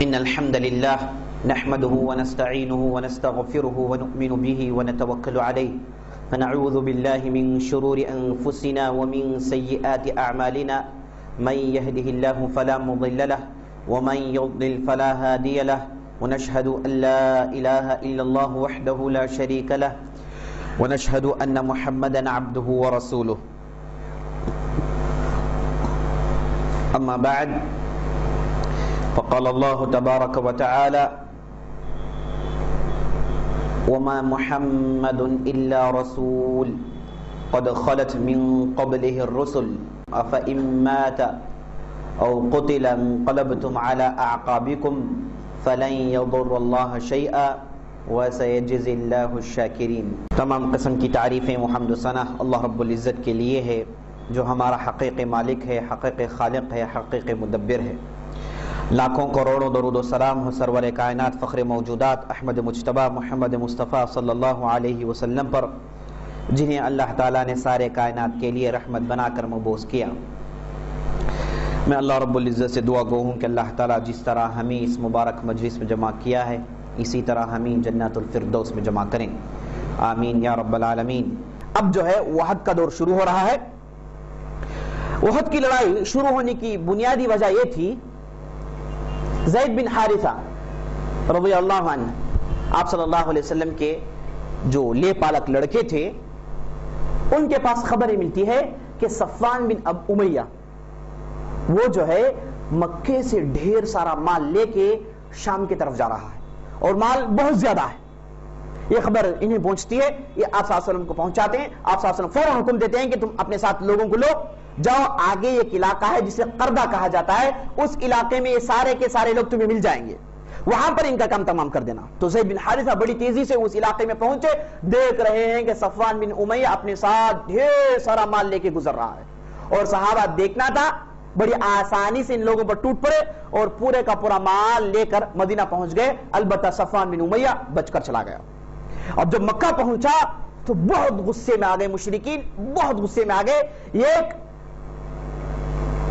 إن الحمد لله نحمده ونستعينه ونستغفره ونؤمن به ونتوكل عليه فنعوذ بالله من شرور أنفسنا ومن سيئات أعمالنا من يهده الله فلا مضل له ومن يضلل فلا هادي له ونشهد أن لا إله إلا الله وحده لا شريك له ونشهد أن محمدا عبده ورسوله أما بعد فقال الله تبارك وتعالى وما محمد إلا رسول قد خلت من قبله الرسل أفإن مات أو قتل انقلبتم على أعقابكم فلن يضر الله شيئا وسيجزي الله الشاكرين۔ تمام قسم کی تعریفیں محمد و ثنا اللہ رب العزت کے لیے ہے جو ہمارا حقیقی مالک ہے، حقیقی خالق ہے، حقیقی مدبر ہے۔ لاکھوں کروڑوں درود و سلام ہو سرور کائنات فخر موجودات احمد مجتبی محمد مصطفیٰ صلی اللہ علیہ وسلم پر، جنہیں اللہ تعالیٰ نے سارے کائنات کے لیے رحمت بنا کر مبعوث کیا۔ میں اللہ رب العزت سے دعا گو ہوں کہ اللہ تعالیٰ جس طرح ہمیں اس مبارک مجلس میں جمع کیا ہے اسی طرح ہمیں جنت الفردوس میں جمع کریں، آمین یا رب العالمین۔ اب جو ہے احد کا دور شروع ہو رہا ہے۔ احد کی لڑائی شروع ہونے کی بنیادی وجہ یہ تھی، زید بن حارثہ رضی اللہ عنہ آپ صلی اللہ علیہ وسلم کے جو لے پالک لڑکے تھے، ان کے پاس خبریں ملتی ہے کہ صفوان بن امیہ وہ جو ہے مکے سے ڈھیر سارا مال لے کے شام کی طرف جا رہا ہے اور مال بہت زیادہ ہے۔ یہ خبر انہیں پہنچتی ہے، یہ آپ صلی اللہ علیہ وسلم کو پہنچاتے ہیں۔ آپ صلی اللہ علیہ وسلم فوراً حکم دیتے ہیں کہ تم اپنے ساتھ لوگوں کو لو، جاؤ آگے ایک علاقہ ہے جسے قردہ کہا جاتا ہے، اس علاقے میں یہ سارے کے سارے لوگ تمہیں مل جائیں گے، وہاں پر ان کا کام تمام کر دینا۔ تو زید بن حارثہ بڑی تیزی سے اس علاقے میں پہنچے، دیکھ رہے ہیں کہ صفوان بن امیہ اپنے ساتھ ڈھیر سارا مال لے کے گزر رہا ہے، اور صحابہ دیکھنا تھا، بڑی آسانی سے ان لوگوں پر ٹوٹ پڑے اور پورے کا پورا مال لے کر مدینہ پہنچ گئے۔ البتہ صفوان بن امیہ بچ کر چلا گیا۔ اب جب مکہ پہنچا تو بہت غصے میں آ گئے مشرکین، بہت غصے میں آ گئے۔ ایک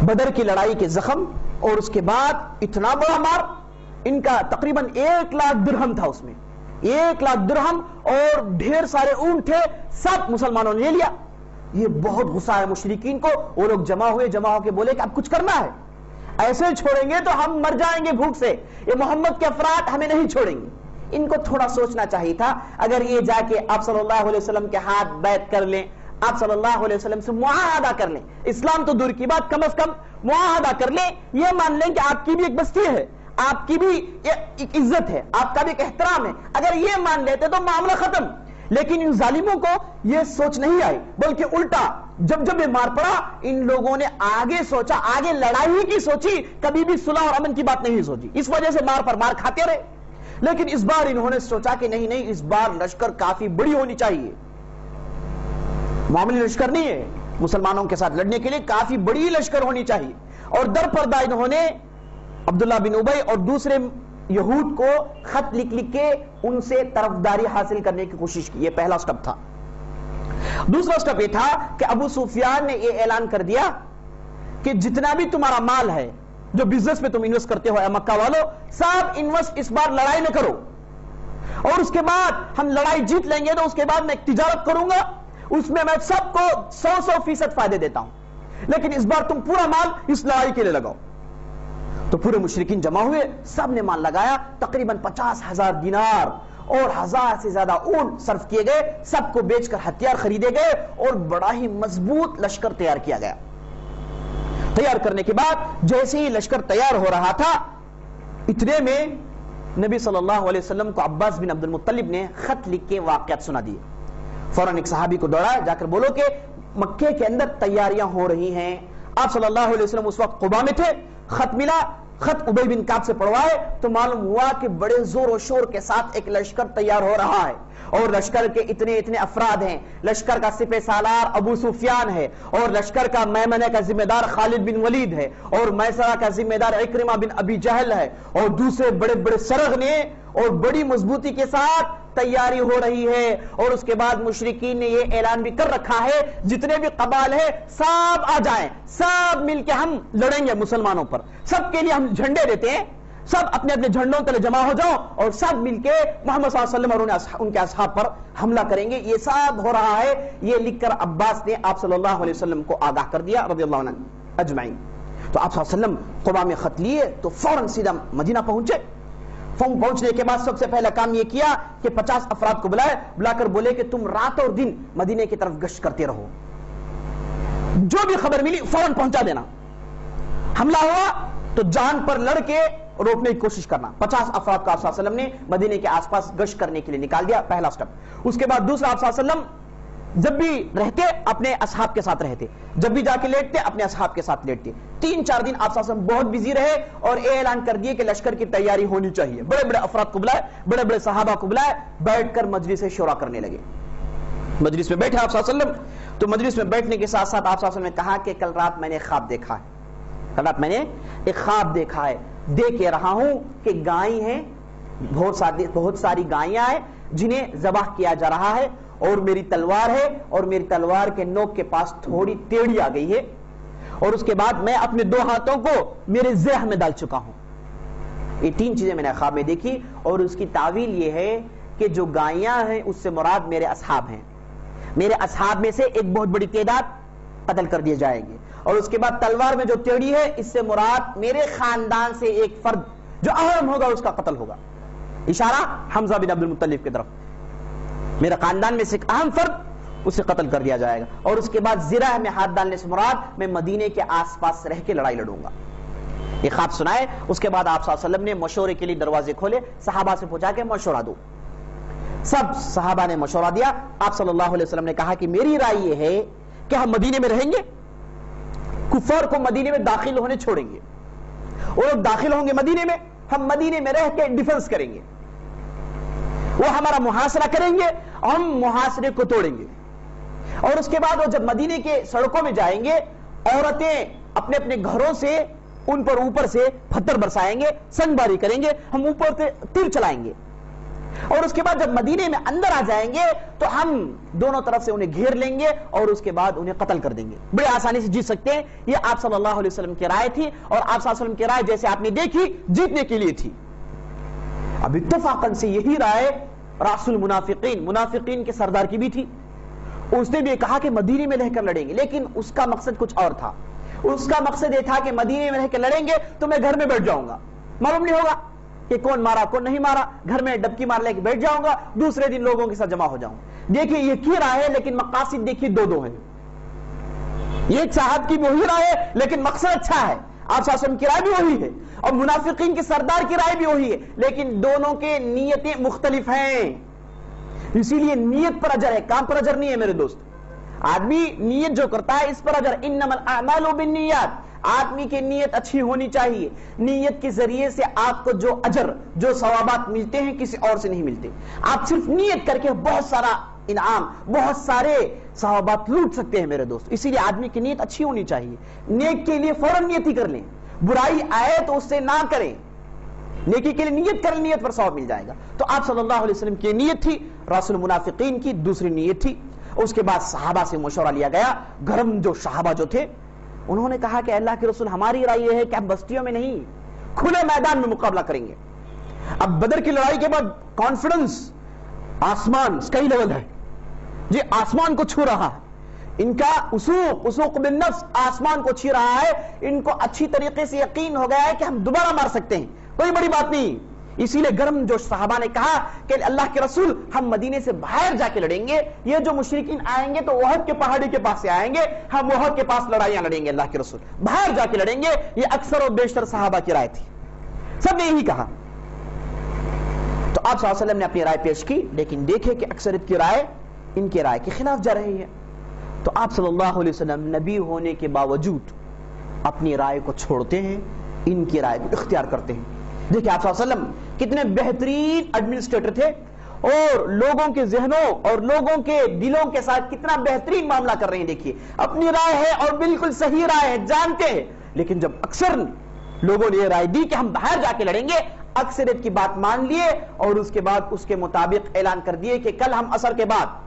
بدر کی لڑائی کے زخم اور اس کے بعد اتنا بڑا مار، ان کا تقریباً 1,00,000 درہم تھا، اس میں 1,00,000 درہم اور ڈھیر سارے اونٹ تھے، سب مسلمانوں نے لے لیا۔ یہ بہت غصہ ہے مشرکین کو، وہ لوگ جمع ہو کے بولے کہ اب کچھ کرنا ہے، ایسے چھوڑیں گے تو ہم مر جائیں گے بھوک سے، یہ محمد کے افراد ہمیں نہیں چھوڑیں گے۔ ان کو تھوڑا سوچنا چاہیے تھا، اگر یہ جا کے آپ صلی اللہ علیہ وسلم کے ہاتھ بیعت کر لیں، آپ صلی اللہ علیہ وسلم سے معاہدہ کر لیں، اسلام تو دور کی بات، کم از کم معاہدہ کر لیں، یہ مان لیں کہ آپ کی بھی ایک بستی ہے، آپ کی بھی ایک عزت ہے، آپ کا بھی ایک احترام ہے، اگر یہ مان لیتے تو معاملہ ختم۔ لیکن ان ظالموں کو یہ سوچ نہیں آئی، بلکہ الٹا جب یہ مار پڑا، ان لوگوں نے آگے سوچا، آگے لڑائی کی سوچی، کبھی بھی صلح اور امن کی بات نہیں سوچی، اس وجہ سے مار پر مار کھاتے رہے۔ لیکن اس بار انہوں نے سوچا کہ نہیں، اس بار لشکر کافی بڑی ہونی چاہیے، معمولی لشکر نہیں ہے، مسلمانوں کے ساتھ لڑنے کے لیے کافی بڑی لشکر ہونی چاہیے۔ اور در پردہ انہوں نے عبداللہ بن ابی اور دوسرے یہود کو خط لکھ کے ان سے طرفداری حاصل کرنے کی کوشش کی، یہ پہلا سٹیپ تھا۔ دوسرا سٹیپ یہ تھا کہ ابو سفیان نے یہ اعلان کر دیا کہ جتنا بھی تمہارا مال ہے، جو بزنس میں تم انویسٹ کرتے ہو مکہ والوں، سب انویسٹ اس بار لڑائی میں کرو، اور اس کے بعد ہم لڑائی جیت لیں گے تو اس کے بعد میں ایک تجارت کروں گا، اس میں میں سب کو 100% فائدے دیتا ہوں، لیکن اس بار تم پورا مال اس لڑائی کے لیے لگاؤ۔ تو پورے مشرکین جمع ہوئے، سب نے مال لگایا، تقریباً 50,000 دینار اور 1000 سے زیادہ اونٹ صرف کیے گئے، سب کو بیچ کر ہتھیار خریدے گئے اور بڑا ہی مضبوط لشکر تیار کیا گیا۔ تیار کرنے کے بعد جیسے ہی لشکر تیار ہو رہا تھا، اتنے میں نبی صلی اللہ علیہ وسلم کو عباس بن عبد المطلب نے خط لکھ کے واقعات سنا دیے۔ فوراً ایک صحابی کو دوڑایا، جا کر بولو کہ مکے کے اندر تیاریاں ہو رہی ہیں۔ آپ صلی اللہ علیہ وسلم اس وقت قباء میں تھے، خط ملا، خط ابی بن کعب سے پڑھوائے تو معلوم ہوا کہ بڑے زور و شور کے ساتھ ایک لشکر تیار ہو رہا ہے، اور لشکر کے اتنے افراد ہیں۔ لشکر کا سپہ سالار ابو سفیان ہے، اور لشکر کا میمنہ کا ذمہ دار خالد بن ولید ہے، اور میسرہ کا ذمہ دار عکرمہ بن ابی جہل ہے، اور دوسرے بڑے بڑے سرغنے اور بڑی مضبوطی کے ساتھ تیاری ہو رہی ہے۔ اور اس کے بعد مشرکین نے یہ اعلان بھی کر رکھا ہے جتنے بھی قبائل ہیں سب آ جائیں، سب مل کے ہم لڑیں گے مسلمانوں پر، سب کے لیے ہم جھنڈے دیتے ہیں، سب اپنے اپنے جھنڈوں تلے جمع ہو جاؤ اور سب مل کے محمد صلی اللہ علیہ وسلم اور ان کے اصحاب پر حملہ کریں گے. یہ سب ہو رہا ہے. یہ لکھ کر عباس نے آپ صلی اللہ علیہ وسلم کو آگاہ کر دیا رضی اللہ عنہ اجمعین. تو آپ صلی اللہ علیہ وسلم قبا میں خط لیے تو فوراً سیدھا مدینہ پہنچے. پہنچنے کے بعد سب سے پہلا کام یہ کیا کہ 50 افراد کو بلا کر بولے کہ تم رات اور دن مدینے کی طرف گشت کرتے رہو, جو بھی خبر ملی فوراً پہنچا دینا. حملہ ہوا تو جان پر لڑ کے روکنے کی کوشش کرنا. 50 افراد کو آپ صلی اللہ علیہ وسلم نے مدینے کے آس پاس گشت کرنے کے لیے نکال دیا, پہلا سٹیپ. اس کے بعد دوسرا, آپ صلی اللہ علیہ وسلم جب بھی رہتے اپنے اصحاب کے ساتھ رہتے, جب بھی جا کے لیٹتے اپنے اصحاب کے ساتھ لیٹتے. 3-4 دن آپ صلی اللہ علیہ وسلم بہت بزی رہے اور اعلان کر دیے کہ لشکر کی تیاری ہونی چاہیے. بڑے بڑے افراد کو بلائے, بڑے بڑے صحابہ کو بلائے, بیٹھ کر مجلس شورا کرنے لگے. مجلس میں بیٹھے آپ صلی اللہ علیہ وسلم, تو مجلس میں بیٹھنے کے ساتھ ساتھ آپ صلی اللہ علیہ وسلم نے کہا کہ کل رات میں نے خواب دیکھا ہے, کل رات میں نے ایک خواب دیکھا ہے. دیکھ کے رہا ہوں کہ گائیں ہیں, بہت ساری گائیاں ہیں جنہیں ذبح کیا جا رہا ہے, اور میری تلوار ہے اور میری تلوار کے نوک کے پاس تھوڑی ٹیڑھی آ گئی ہے, اور اس کے بعد میں اپنے 2 ہاتھوں کو میرے ذہن میں ڈال چکا ہوں. یہ 3 چیزیں میں نے خواب میں دیکھی, اور اس کی تعویل یہ ہے کہ جو گائیاں ہیں اس سے مراد میرے اصحاب ہیں. میرے اصحاب میں سے ایک بہت بڑی تعداد قتل کر دیے جائیں گے, اور اس کے بعد تلوار میں جو ٹیڑھی ہے اس سے مراد میرے خاندان سے ایک فرد جو اہم ہوگا اس کا قتل ہوگا. اشارہ حمزہ بن عبد المطلب کی طرف. میرے خاندان میں سے ایک اہم فرد, اسے قتل کر دیا جائے گا. اور اس کے بعد زرہ میں ہاتھ ڈالنے سے مراد میں مدینے کے آس پاس رہ کے لڑائی لڑوں گا. یہ خواب سنائے. اس کے بعد آپ صلی اللہ علیہ وسلم نے مشورے کے لیے دروازے کھولے, صحابہ سے پوچھا کہ مشورہ دو. سب صحابہ نے مشورہ دیا. آپ صلی اللہ علیہ وسلم نے کہا کہ میری رائے یہ ہے کہ ہم مدینے میں رہیں گے, کفار کو مدینے میں داخل ہونے چھوڑیں گے, وہ لوگ داخل ہوں گے مدینے میں, ہم مدینے میں رہ کے ڈیفنس کریں گے, وہ ہمارا محاصرہ کریں گے, ہم محاصرے کو توڑیں گے. اور اس کے بعد وہ جب مدینے کے سڑکوں میں جائیں گے, عورتیں اپنے اپنے گھروں سے ان پر اوپر سے پتھر برسائیں گے, سنگ باری کریں گے, ہم اوپر سے تیر چلائیں گے. اور اس کے بعد جب مدینے میں اندر آ جائیں گے تو ہم دونوں طرف سے انہیں گھیر لیں گے اور اس کے بعد انہیں قتل کر دیں گے. بڑے آسانی سے جیت سکتے ہیں. یہ آپ صلی اللہ علیہ وسلم کی رائے تھی, اور آپ صلی اللہ علیہ وسلم کی رائے جیسے آپ نے دیکھی جیتنے کے لیے تھی. اب اتفاقاً سے یہی رائے رأس المنافقین, منافقین کے سردار کی بھی تھی. اس نے بھی کہا کہ مدینے میں رہ کر لڑیں گے, لیکن اس کا مقصد کچھ اور تھا. اس کا مقصد یہ تھا کہ مدینے میں رہ کے لڑیں گے تو میں گھر میں بیٹھ جاؤں گا, معلوم نہیں ہوگا کہ کون مارا کون نہیں مارا, گھر میں ڈبکی مار لے کے بیٹھ جاؤں گا, دوسرے دن لوگوں کے ساتھ جمع ہو جاؤں. دیکھیے یہ کی رائے ہے, لیکن مقاصد دیکھیے دو ہیں. یہ ایک صاحب کی وہی رائے ہے لیکن مقصد اچھا ہے. آپ صلی اللہ علیہ وسلم کی رائے بھی وہی ہے اور منافقین کے سردار کی رائے بھی وہی ہے, لیکن دونوں کے نیتیں مختلف ہیں. اسی لیے نیت پر اجر ہے, کام پر اجر نہیں ہے میرے دوست. آدمی نیت جو کرتا ہے اس پر اجر. انما الاعمال بالنیات, آدمی کی نیت اچھی ہونی چاہیے. نیت کے ذریعے سے آپ کو جو اجر جو ثوابات ملتے ہیں کسی اور سے نہیں ملتے. آپ صرف نیت کر کے بہت سارا انعام, بہت سارے ثوابات لوٹ سکتے ہیں میرے دوست. اسی لیے آدمی کی نیت اچھی ہونی چاہیے. نیک کے لیے فوراً نیت ہی کر لیں, برائی آئے تو اس سے نہ کریں, نیکی کے لیے نیت کر, نیت پر ثواب مل جائے گا. تو آپ صلی اللہ علیہ وسلم کی نیت تھی, رسول المنافقین کی دوسری نیت تھی. اس کے بعد صحابہ سے مشورہ لیا گیا. گرم جو صحابہ جو تھے انہوں نے کہا کہ اللہ کے رسول ہماری رائے یہ ہے کہ ہم بستیوں میں نہیں کھلے میدان میں مقابلہ کریں گے. اب بدر کی لڑائی کے بعد کانفیڈنس آسمان اسکائی لیول ہے جی, آسمان کو چھو رہا ہے. ان کا اسوق بالنفس آسمان کو چھو رہا ہے. ان کو اچھی طریقے سے یقین ہو گیا ہے کہ ہم دوبارہ مار سکتے ہیں, کوئی بڑی بات نہیں. اسی لیے گرم جو صحابہ نے کہا کہ اللہ کے رسول ہم مدینے سے باہر جا کے لڑیں گے, یہ جو مشرکین آئیں گے تو احد کے پہاڑی کے پاس سے آئیں گے, ہم احد کے پاس لڑائیاں لڑیں گے, اللہ کے رسول باہر جا کے لڑیں گے. یہ اکثر و بیشتر صحابہ کی رائے تھی, سب نے یہی کہا. تو آپ صلی اللہ علیہ وسلم نے اپنی رائے پیش کی, لیکن دیکھے کہ اکثریت کی رائے ان کی رائے کے خلاف جا رہی ہے. تو آپ صلی اللہ علیہ وسلم نبی ہونے کے باوجود اپنی رائے کو چھوڑتے ہیں, ان کی رائے کو اختیار کرتے ہیں. دیکھیں آپ صلی اللہ علیہ وسلم کتنے بہترین ایڈمنسٹریٹر تھے, اور لوگوں کے ذہنوں اور لوگوں کے دلوں کے ساتھ کتنا بہترین معاملہ کر رہے ہیں. دیکھیے اپنی رائے ہے اور بالکل صحیح رائے ہے, جانتے ہیں, لیکن جب اکثر لوگوں نے یہ رائے دی کہ ہم باہر جا کے لڑیں گے, اکثریت کی بات مان لیے اور اس کے بعد اس کے مطابق اعلان کر دیے کہ کل ہم عصر کے بعد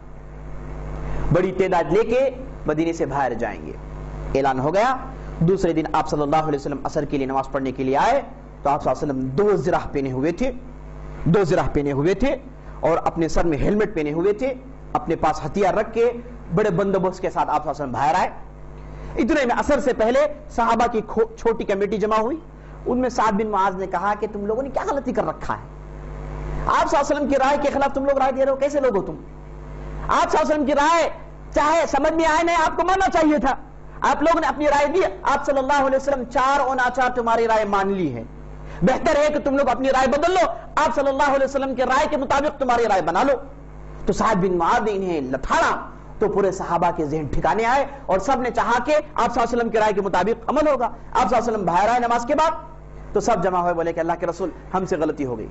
بڑی تعداد لے کے مدینے سے باہر جائیں گے. اعلان ہو گیا. دوسرے دن آپ صلی اللہ علیہ وسلم عصر کے لیے نماز پڑھنے کے لیے آئے تو تو آپ صلی اللہ علیہ وسلم دو زرہ پہنے ہوئے تھے اور اپنے سر میں ہیلمٹ پہنے ہوئے تھے، اپنے پاس ہتھیار رکھ کے بڑے بندوبست کے ساتھ آپ صلی اللہ علیہ وسلم باہر آئے۔ اتنے میں عصر سے پہلے صحابہ کی چھوٹی کمیٹی جمع ہوئی، ان میں سعد بن معاذ نے کہا کہ تم لوگوں نے کیا غلطی کر رکھا ہے؟ آپ صلی اللہ علیہ وسلم کی رائے کے خلاف تم لوگ رائے دے رہے ہو، کیسے لوگ ہو تم؟ آپ صلی اللہ علیہ وسلم کی رائے چاہے سمجھ میں آئے نہیں، آپ کو ماننا چاہیے تھا۔ آپ لوگوں نے اپنی رائے دی، آپ صلی اللہ علیہ وسلم چار اور ناچار تمہاری رائے مان لی ہے، بہتر ہے کہ تم لوگ اپنی رائے بدل لو، آپ صلی اللہ علیہ وسلم کے رائے کے مطابق تمہاری رائے بنا لو۔ تو سعد بن معاذ نے انہیں لتھاڑا تو پورے صحابہ کے ذہن ٹھکانے آئے اور سب نے چاہا کہ آپ صلی اللہ علیہ وسلم کی رائے کے مطابق عمل ہوگا۔ آپ صلی اللہ علیہ وسلم باہر آئے نماز کے بعد تو سب جمع ہوئے، بولے کہ اللہ کے رسول ہم سے غلطی ہو گئی،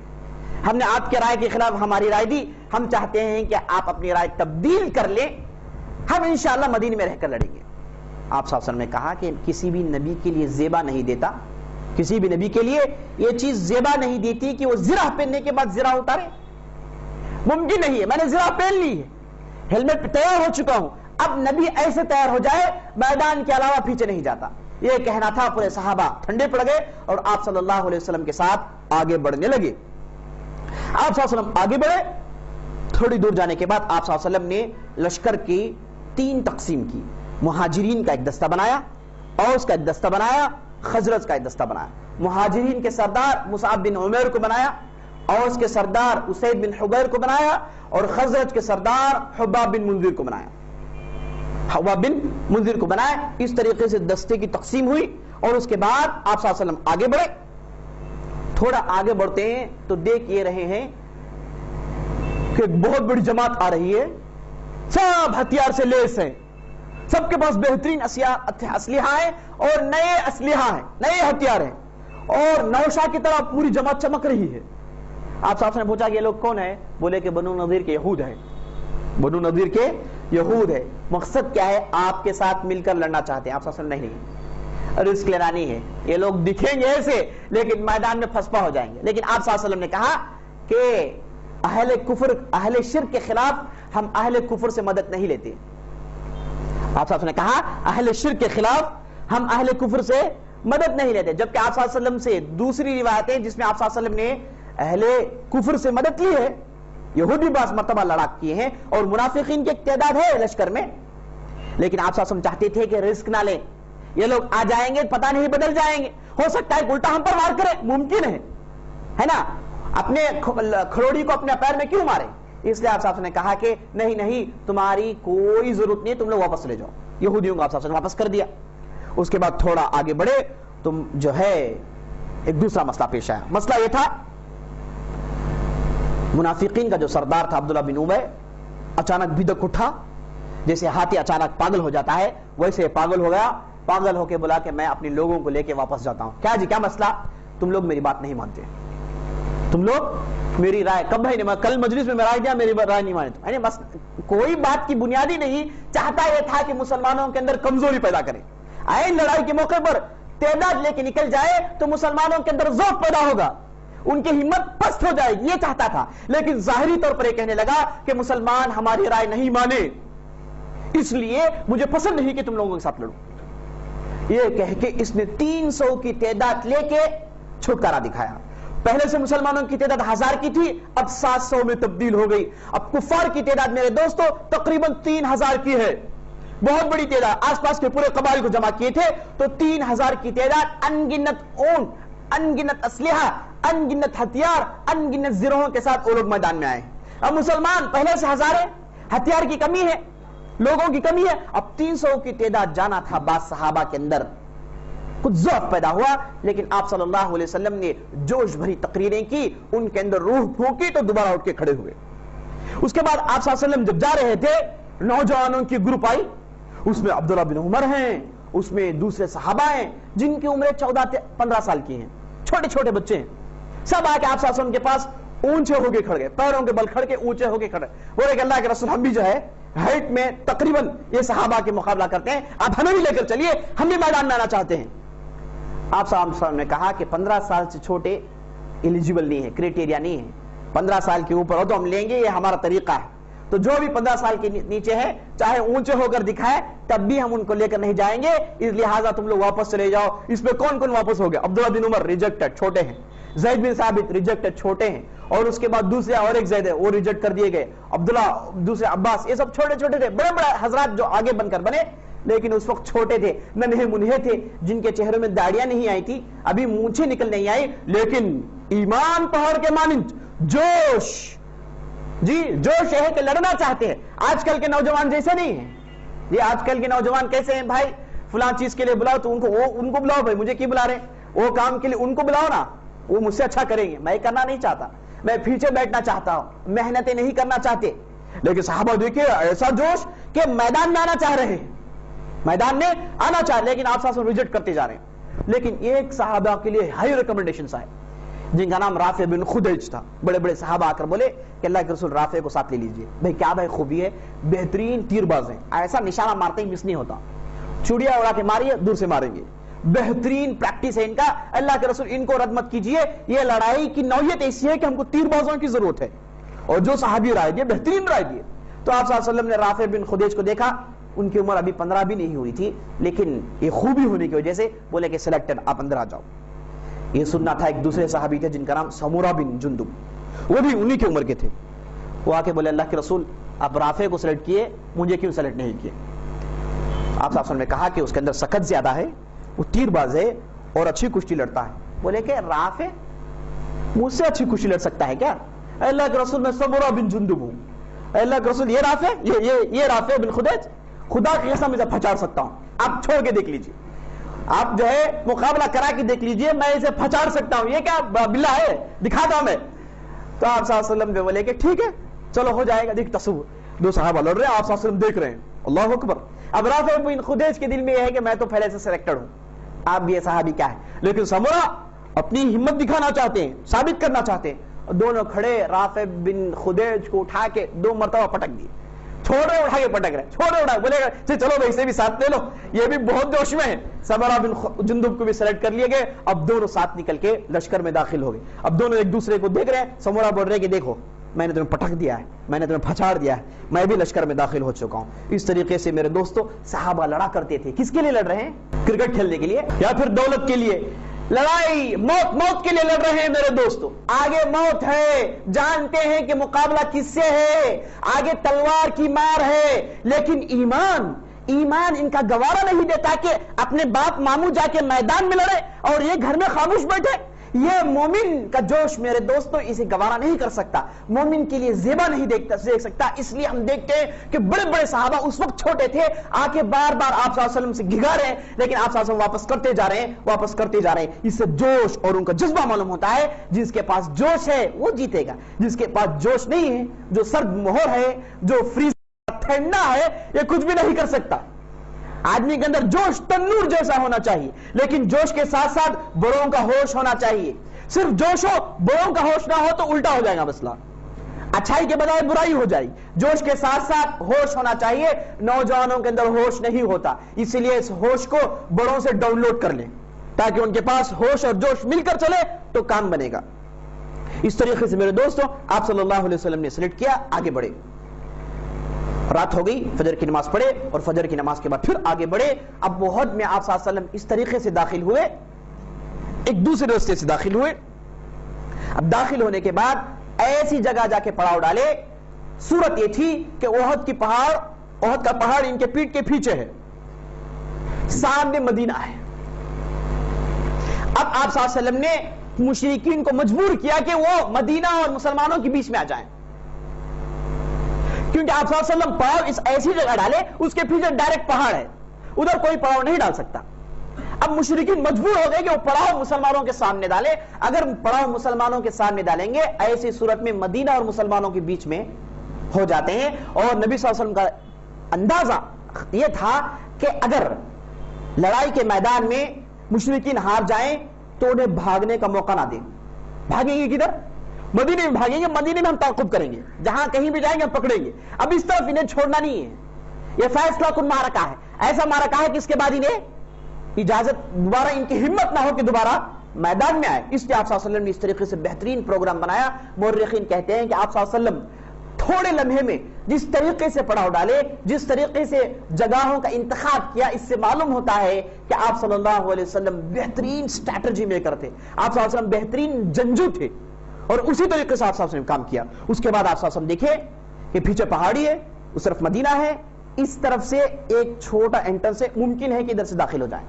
ہم نے آپ کے رائے کے خلاف ہماری رائے دی، ہم چاہتے ہیں کہ آپ اپنی رائے تبدیل کر لیں، ہم انشاءاللہ مدینے میں رہ کر لڑیں گے۔ آپ صلی اللہ علیہ وسلم نے کہا کہ کسی بھی نبی کے لیے زیبا نہیں دیتا، کسی بھی نبی کے لیے یہ چیز زیبا نہیں دیتی کہ وہ زرہ پہننے کے بعد زرہ اتارے، ممکن نہیں ہے۔ میں نے زرہ پہن لی ہے، ہیلمٹ پہ تیار ہو چکا ہوں، اب نبی ایسے تیار ہو جائے میدان کے علاوہ پیچھے نہیں جاتا، یہ کہنا تھا۔ پورے صحابہ ٹھنڈے پڑ گئے اور آپ صلی اللہ علیہ وسلم کے ساتھ آگے بڑھنے لگے۔ آپ صلی اللہ علیہ وسلم آگے بڑھے، تھوڑی دور جانے کے بعد آپ صلی اللہ علیہ وسلم نے لشکر کی تین تقسیم کی، مہاجرین کا ایک دستہ بنایا، اوس کا ایک دستہ بنایا، خزرج کا ایک دستہ بنایا۔ مہاجرین کے سردار مصعب بن عمیر کو بنایا، اوس کے سردار اسید بن حبیر کو بنایا اور خزرج کے سردار حباب بن منذر کو بنایا، حباب بن منذر کو بنایا۔ اس طریقے سے دستے کی تقسیم ہوئی اور اس کے بعد آپ صلی اللہ علیہ وسلم آگے بڑھے۔ تھوڑا آگے بڑھتے ہیں تو دیکھ یہ رہے ہیں کہ ایک بہت بڑی جماعت آ رہی ہے، سب ہتھیار سے لیس ہیں، سب کے پاس بہترین اسلحہ ہیں اور نئے اسلحہ ہیں، نئے ہتھیار ہیں، اور نوشا کی طرح پوری جماعت چمک رہی ہے۔ آپ صاحب نے پوچھا کہ یہ لوگ کون ہیں؟ بولے کہ بنو نذیر کے یہود ہیں، بنو نذیر کے یہود ہے۔ مقصد کیا ہے؟ آپ کے ساتھ مل کر لڑنا چاہتے ہیں۔ آپ صاحب نہیں رسک لینا نہیں ہے، یہ لوگ دکھیں گے ایسے لیکن میدان میں پھنسپا ہو جائیں گے۔ لیکن آپ صلی اللہ علیہ وسلم نے کہا کہ اہل کفر، اہل شرک کے خلاف ہم اہل کفر سے مدد نہیں لیتے۔ آپ صلی اللہ علیہ وسلم نے کہا اہل شرک کے خلاف ہم اہل کفر سے مدد نہیں لیتے، جبکہ آپ صلی اللہ علیہ وسلم سے دوسری روایتیں جس میں آپ صلی اللہ علیہ وسلم نے اہل کفر سے مدد لی ہے، یہودی بعض مرتبہ لڑاک کیے ہیں اور منافقین کی ایک تعداد ہے لشکر میں، لیکن آپ صلی اللہ علیہ وسلم چاہتے تھے کہ رسک نہ لیں، یہ لوگ آ جائیں گے پتہ نہیں بدل جائیں گے، ہو سکتا ہے الٹا ہم پر وار کرے، ممکن ہے نا، اپنے کھڑوڑی کو اپنے پیر میں کیوں مارے؟ اس لیے آپ صاحب نے کہا کہ نہیں نہیں تمہاری کوئی ضرورت نہیں، تم لوگ واپس لے جاؤ۔ یہودیوں کو آپ صاحب نے واپس کر دیا۔ اس کے بعد تھوڑا آگے بڑھے تم جو ہے ایک دوسرا مسئلہ پیش آیا۔ مسئلہ یہ تھا منافقین کا جو سردار تھا عبداللہ بن ابی اچانک بھدک اٹھا، جیسے ہاتھی اچانک پاگل ہو جاتا ہے ویسے پاگل ہو گیا، پاگل ہو کے بولا کہ میں اپنے لوگوں کو لے کے واپس جاتا ہوں۔ کیا جی کیا مسئلہ؟ تم لوگ میری بات نہیں مانتے، تم لوگ میری رائے کب بھائی نے کل مجلس میں رائے دیا، میری رائے نہیں مانے تم، یعنی بس کوئی بات کی بنیادی نہیں، چاہتا یہ تھا کہ مسلمانوں کے اندر کمزوری پیدا کرے، آئے لڑائی کے موقع پر تعداد لے کے نکل جائے تو مسلمانوں کے اندر ذوق پیدا ہوگا، ان کی ہمت پست ہو جائے گی، یہ چاہتا تھا۔ لیکن ظاہری طور پر یہ کہنے لگا کہ مسلمان ہماری رائے نہیں مانے، اس لیے مجھے پسند نہیں کہ تم لوگوں کے ساتھ لڑوں۔ یہ کہہ کے اس نے 300 کی تعداد لے کے چھٹکارا دکھایا۔ پہلے سے مسلمانوں کی تعداد 1000 کی تھی، اب 700 میں تبدیل ہو گئی۔ اب کفار کی تعداد میرے دوستو تقریباً 3000 کی ہے، بہت بڑی تعداد، آس پاس کے پورے قبائل کو جمع کیے تھے تو 3000 کی تعداد، انگنت اون، انگنت اسلحہ، انگنت ہتھیار، انگنت زرہوں کے ساتھ وہ لوگ میدان میں آئے۔ اب مسلمان پہلے سے 1000 ہے، ہتھیار کی کمی ہے، لوگوں کی کمی ہے، اب 300 کی تعداد جانا تھا۔ بعض صحابہ کے اندر کچھ ضعف پیدا ہوا، لیکن آپ صلی اللہ علیہ وسلم نے جوش بھری تقریریں کی، ان کے اندر روح پھونکی تو دوبارہ اٹھ کے کھڑے ہوئے۔ اس کے بعد آپ صلی اللہ علیہ وسلم جب جا رہے تھے، نوجوانوں کی گروپ آئی، اس میں عبداللہ بن عمر ہیں، اس میں دوسرے صحابہ ہیں جن کی عمریں 14-15 سال کی ہیں، چھوٹے چھوٹے بچے ہیں، سب آ کے آپ صلی اللہ علیہ وسلم کے پاس اونچے ہو کے کھڑ گئے، پیروں کے بل کھڑ کے اونچے ہو کے کھڑے، بولے کہ اللہ کے رسول ہم بھی جو ہے ہائٹ میں تقریباً یہ صحابہ کے مقابلہ کرتے ہیں، آپ ہمیں بھی لے کر چلیے، ہم بھی میدان میں آنا چاہتے ہیں۔ آپ صلی اللہ علیہ وسلم نے کہا کہ 15 سال سے چھوٹے ایلیجیبل نہیں ہے، کرائٹیریا نہیں ہے، 15 سال کے اوپر ہو تو ہم لیں گے، یہ ہمارا طریقہ ہے، تو جو بھی 15 سال کے نیچے ہے چاہے اونچے ہو کر دکھائے تب بھی ہم ان کو لے کر نہیں جائیں گے، اس لہٰذا تم لوگ واپس چلے جاؤ۔ اس پہ کون کون واپس ہو گیا؟ عبداللہ بن عمر ریجیکٹڈ، چھوٹے ہیں، زید بن ثابت ریجیکٹڈ، چھوٹے ہیں، اور اس کے بعد دوسرے اور ایک زید ہے وہ ریجیکٹ کر دیے گئے، عبداللہ، دوسرے عباس، یہ سب چھوٹے چھوٹے تھے، بڑے بڑے حضرات جو آگے بن کر بنے لیکن اس وقت چھوٹے تھے، ننھے منھے تھے، جن کے چہروں میں داڑیاں نہیں آئی تھی، ابھی مونچھیں نکل نہیں آئی، لیکن ایمان پہاڑ کے مانند جوش، جی جوش ہے کہ لڑنا چاہتے ہیں۔ آج کل کے نوجوان جیسے نہیں ہیں جی، آج کل کے نوجوان کیسے ہیں بھائی؟ فلاں چیز کے لیے بلاؤ تو ان کو بلاؤ، بھائی مجھے کی بلا رہے ہیں؟ وہ کام کے لیے ان کو بلاؤ نا، وہ مجھ سے اچھا کریں گے، میں کرنا نہیں چاہتا، میں پیچھے بیٹھنا چاہتا ہوں، محنتیں نہیں کرنا چاہتے۔ لیکن صحابہ دیکھیں ایسا جوش کہ میدان میں آنا چاہ رہے ہیں، میدان میں آنا چاہ رہے، لیکن آپ ساتھ ریجیکٹ کرتے جا رہے ہیں۔ لیکن ایک صحابہ کے لیے ہائی ریکمنڈیشنز آئے جن کا نام رافع بن خدیج تھا۔ بڑے بڑے صحابہ آ کر بولے کہ اللہ کے رسول رافع کو ساتھ لے لیجئے۔ بھائی کیا بھائی خوبی ہے؟ بہترین تیر باز ہیں، ایسا نشانہ مارتے ہی مس نہیں ہوتا، چوڑیا اڑا کے ماریے دور سے ماریں گے، بہترین پریکٹس ہے ان کا۔ اللہ کے رسول ان کو رد مت کیجئے، یہ لڑائی کی نوعیت ایسی ہے کہ ہم کو تیر بازوں کی ضرورت ہے، اور جو صحابی رائے دیے بہترین رائے دیے۔ تو آپ صلی اللہ علیہ وسلم نے رافع بن خدیج کو دیکھا، ان کی عمر ابھی 15 بھی نہیں ہوئی تھی، لیکن یہ خوبی ہونے کی وجہ سے بولے کہ سلیکٹڈ، آپ اندر آ جاؤ۔ یہ سننا تھا ایک دوسرے صحابی تھے جن کا نام سمورہ بن جندب، وہ بھی انہی کی عمر کے تھے۔ وہ آ کے بولے اللہ کے رسول آپ رافع کو سلیکٹ کیے، مجھے کیوں سلیکٹ نہیں کیے؟ آپ صلی اللہ علیہ وسلم نے کہا کہ اس کے اندر سکت زیادہ ہے، وہ تیر باز ہے اور اچھی کشتی لڑتا ہے۔ بولے کہ رافع مجھ سے اچھی کشتی لڑ سکتا ہے کیا؟ اللہ کے رسول میں سمورہ بن جندب ہوں، اللہ کے رسول یہ رافع، یہ رافع بن خدیج، خدا کی قسم اسے پھچاڑ سکتا ہوں، آپ چھوڑ کے دیکھ لیجیے، آپ جو ہے مقابلہ کرا کے دیکھ لیجئے، میں اسے پھچاڑ سکتا ہوں، یہ کیا بلا ہے، دکھاتا ہوں میں۔ تو آپ صلی اللہ علیہ وسلم نے بولے کہ ٹھیک ہے چلو ہو جائے گا۔ دیکھ تصور، دو صحابہ لڑ رہے ہیں، آپ صلی اللہ علیہ وسلم دیکھ رہے ہیں، اللہ اکبر۔ اب رافع بن خدیج کے دل میں یہ ہے کہ میں تو پہلے سے سلیکٹڈ ہوں، آپ بھی یہ صحابی کیا ہے، لیکن سمورہ اپنی ہمت دکھانا چاہتے ہیں، ثابت کرنا چاہتے ہیں، دونوں کھڑے رافع بن خدیج کو اٹھا کے 2 مرتبہ پٹک دیے، چھوڑ رہے اٹھا کے پٹک رہے، چھوڑ رہے اٹھا، بولے گا چلو بھائی اسے بھی ساتھ لے لو، یہ بھی بہت جوش میں ہے۔ سمورہ بن جندب کو بھی سلیکٹ کر لیے گئے، اب دونوں ساتھ نکل کے لشکر میں داخل ہو گئے۔ اب دونوں ایک دوسرے کو دیکھ رہے ہیں، سمورہ بول رہے کہ دیکھو میں نے تمہیں پٹک دیا ہے، میں نے تمہیں پھچاڑ دیا ہے، میں بھی لشکر میں داخل ہو چکا ہوں۔ اس طریقے سے میرے دوستو صحابہ لڑا کرتے تھے۔ کس کے لیے لڑ رہے ہیں؟ کرکٹ کھیلنے کے لیے یا پھر دولت کے لیے؟ لڑائی موت کے لیے لڑ رہے ہیں میرے دوستو، آگے موت ہے، جانتے ہیں کہ مقابلہ کس سے ہے، آگے تلوار کی مار ہے، لیکن ایمان ان کا گوارا نہیں دیتا کہ اپنے باپ ماموں جا کے میدان میں لڑے اور یہ گھر میں خاموش بیٹھے۔ یہ مومن کا جوش میرے دوستو اسے گوارا نہیں کر سکتا، مومن کے لیے زیبا نہیں دیکھ سکتا۔ اس لیے ہم دیکھتے ہیں کہ بڑے بڑے صحابہ اس وقت چھوٹے تھے، آ کے بار بار آپ صلی اللہ علیہ وسلم سے گھگا رہے ہیں، لیکن آپ صلی اللہ علیہ وسلم واپس کرتے جا رہے ہیں۔ اس سے جوش اور ان کا جذبہ معلوم ہوتا ہے، جس کے پاس جوش ہے وہ جیتے گا، جس کے پاس جوش نہیں ہے، جو سرد مہر ہے، جو فریز ٹھنڈا ہے، یہ کچھ بھی نہیں کر سکتا۔ آدمی کے اندر جوش تنور جیسا ہونا چاہیے، لیکن جوش کے ساتھ ساتھ بڑوں کا ہوش ہونا چاہیے۔ صرف جوش ہو بڑوں کا ہوش نہ ہو تو الٹا ہو جائے گا مسئلہ، اچھائی کے بجائے برائی ہو جائے گی۔ جوش کے ساتھ ساتھ ہوش ہونا چاہیے، نوجوانوں کے اندر ہوش نہیں ہوتا، اس لیے اس ہوش کو بڑوں سے ڈاؤن لوڈ کر لیں تاکہ ان کے پاس ہوش اور جوش مل کر چلے تو کام بنے گا۔ اس طریقے سے میرے دوستو آپ صلی اللہ علیہ وسلم نے سلیکٹ کیا، آگے بڑھے، رات ہو گئی، فجر کی نماز پڑھے اور فجر کی نماز کے بعد پھر آگے بڑھے۔ اب احد میں آپ صلی اللہ علیہ وسلم اس طریقے سے داخل ہوئے، ایک دوسرے راستے سے داخل ہوئے۔ اب داخل ہونے کے بعد ایسی جگہ جا کے پڑاؤ ڈالے، صورت یہ تھی کہ احد کا پہاڑ ان کے پیٹ کے پیچھے ہے، سامنے مدینہ ہے۔ اب آپ صلی اللہ علیہ وسلم نے مشرکین کو مجبور کیا کہ وہ مدینہ اور مسلمانوں کے بیچ میں آ جائیں، کیونکہ آپ صلی اللہ علیہ وسلم پڑاؤ اس ایسی جگہ ڈالے، اس کے پیچھے ڈائریکٹ پہاڑ ہے، ادھر کوئی پڑاؤ نہیں ڈال سکتا۔ اب مشرکین مجبور ہو گئے کہ وہ پڑاؤ مسلمانوں کے سامنے ڈالے۔ اگر پڑاؤ مسلمانوں کے سامنے ڈالیں گے، ایسی صورت میں مدینہ اور مسلمانوں کے بیچ میں ہو جاتے ہیں۔ اور نبی صلی اللہ علیہ وسلم کا اندازہ یہ تھا کہ اگر لڑائی کے میدان میں مشرکین ہار جائیں تو انہیں بھاگنے کا موقع نہ دیں۔ بھاگیں گے کدھر؟ مدینے میں بھاگیں گے، مدینے میں ہم تعاقب کریں گے، جہاں کہیں بھی جائیں گے ہم پکڑیں گے۔ اب اس طرف انہیں چھوڑنا نہیں ہے، یہ فیصلہ کن معرکہ ہے، ایسا معرکہ ہے کہ اس کے بعد انہیں اجازت دوبارہ ان کی ہمت نہ ہو کہ دوبارہ میدان میں آئے۔ اس لیے آپ صلی اللہ علیہ وسلم نے اس طریقے سے بہترین پروگرام بنایا۔ مورخین کہتے ہیں کہ آپ صلی اللہ علیہ وسلم تھوڑے لمحے میں جس طریقے سے پڑاؤ ڈالے، جس طریقے سے جگہوں کا انتخاب کیا، اس سے معلوم ہوتا ہے کہ آپ صلی اللہ علیہ وسلم بہترین اسٹریٹجی میکر تھے، آپ صلی اللہ علیہ وسلم بہترین جنگجو تھے، اور اسی طریقے سے آپ صلی اللہ علیہ وسلم کام کیا۔ اس کے بعد آپ صلی اللہ علیہ وسلم دیکھیں کہ پیچھے پہاڑی ہے، اس طرف مدینہ ہے، اس طرف سے ایک چھوٹا انٹرنس ہے، ممکن ہے کہ ادھر سے داخل ہو جائیں۔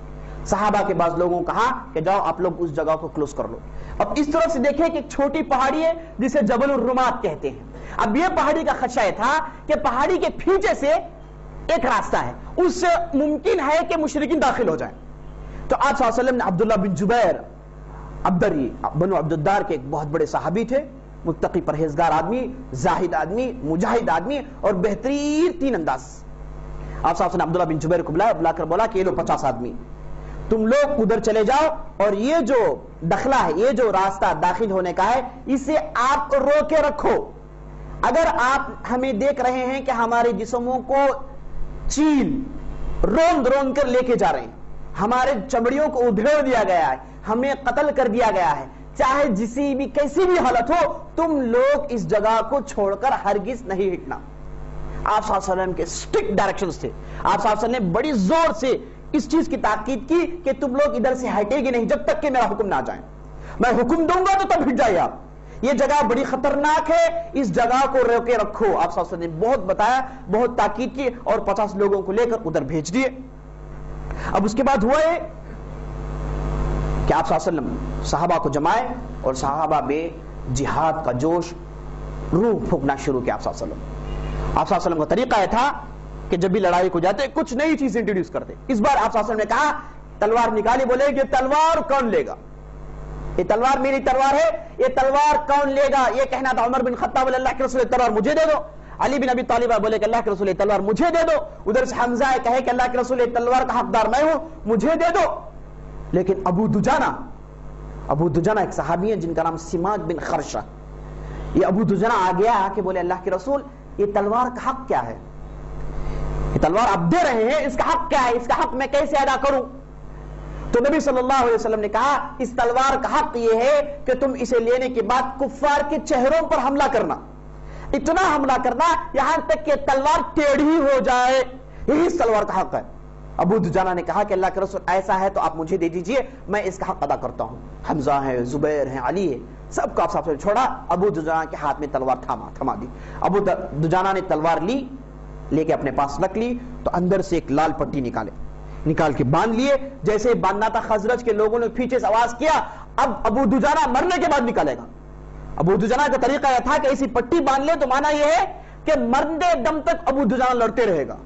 صحابہ کے بعض لوگوں کہا کہ جاؤ آپ لوگ اس جگہ کو کلوز کر لو۔ اب اس طرف سے دیکھیں کہ ایک چھوٹی پہاڑی ہے جسے جبل الرمات کہتے ہیں۔ اب یہ پہاڑی کا خدشہ یہ تھا کہ پہاڑی کے پیچھے سے ایک راستہ ہے، اس سے ممکن ہے کہ مشرکین داخل ہو جائیں۔ تو آپ صلی اللہ علیہ وسلم نے عبداللہ بن جبیر عبدری بنو عبدالدار کے ایک بہت بڑے صحابی تھے، متقی پرہیزگار آدمی، زاہد آدمی، مجاہد آدمی اور بہترین تین انداز۔ آپ صلی اللہ علیہ وسلم نے عبداللہ بن جبیر کو بلا کر بولا کہ یہ لو 50 آدمی، تم لوگ ادھر چلے جاؤ، اور یہ جو دخلہ ہے، یہ جو راستہ داخل ہونے کا ہے، اسے آپ روکے رکھو۔ اگر آپ ہمیں دیکھ رہے ہیں کہ ہمارے جسموں کو چیل روند کر لے کے جا رہے ہیں، ہمارے چمڑیوں کو ادھیڑ دیا گیا ہے، ہمیں قتل کر دیا گیا ہے، چاہے جسی بھی کیسی بھی حالت ہو، تم لوگ اس جگہ کو چھوڑ کر ہرگز نہیں ہٹنا۔ آپ صلی اللہ علیہ وسلم کے سٹرکٹ ڈائریکشنز تھے، آپ صلی اللہ علیہ وسلم نے بڑی زور سے اس چیز کی تاکید کی کہ تم لوگ ادھر سے ہٹے گے نہیں جب تک کہ میرا حکم نہ آ جائے، میں حکم دوں گا تو تب ہٹ جائے آپ، یہ جگہ بڑی خطرناک ہے، اس جگہ کو روکے رکھو۔ آپ صلی اللہ علیہ وسلم نے بہت بتایا، بہت تاکید کی، اور 50 لوگوں کو لے کر ادھر بھیج دیے۔ اب اس کے بعد ہوا ہے کہ آپ صلی اللہ علیہ وسلم صحابہ کو جمائے، اور صحابہ میں جہاد کا جوش روح پھونکنا شروع کیا۔ آپ صلی اللہ علیہ وسلم آپ صلی اللہ علیہ وسلم کا طریقہ یہ تھا کہ جب بھی لڑائی کو جاتے کچھ نئی چیز انٹروڈیوس کرتے۔ اس بار آپ صلی اللہ علیہ وسلم نے کہا تلوار نکالی، بولے کہ تلوار کون لے گا؟ یہ تلوار میری تلوار ہے، یہ تلوار کون لے گا؟ یہ کہنا تھا عمر بن خطاب بولے اللہ کے رسول تلوار مجھے دے دو، علی بن ابی طالب بولے کہ اللہ کے رسول تلوار مجھے دے دو، ادھر سے حمزہ کہے کہ اللہ کے رسول تلوار کا حقدار میں ہوں، مجھے دے دو۔ لیکن ابو دجانہ ایک صحابی ہے جن کا نام سماک بن خرشہ، یہ ابو دجانہ آ گیا کہ بولے اللہ کے رسول یہ تلوار کا حق کیا ہے؟ یہ تلوار آپ دے رہے ہیں، اس کا حق کیا ہے؟ اس کا حق میں کیسے ادا کروں؟ تو نبی صلی اللہ علیہ وسلم نے کہا اس تلوار کا حق یہ ہے کہ تم اسے لینے کے بعد کفار کے چہروں پر حملہ کرنا، اتنا حملہ کرنا یہاں تک کہ تلوار ٹیڑھی ہو جائے، یہی اس تلوار کا حق ہے۔ ابو دجانہ نے کہا کہ اللہ کے رسول ایسا ہے تو آپ مجھے دے دیجئے، میں اس کا حق ادا کرتا ہوں۔ حمزہ ہے، زبیر ہے، علی ہے، سب کو آپ صاحب سے چھوڑا، ابو دجانہ کے ہاتھ میں تلوار تھما دی۔ ابو دجانہ نے تلوار لے کے اپنے پاس رکھ لی، تو اندر سے ایک لال پٹی نکال کے باندھ لیے، جیسے باندھنا تھا خزرج کے لوگوں نے پیچھے سے آواز کیا اب ابو دجانہ مرنے کے بعد نکالے گا۔ ابو دجانہ کا طریقہ یہ تھا کہ ایسی پٹی باندھ لے تو مانا یہ ہے کہ مرنے دم تک ابو دجانہ لڑتے رہے گا،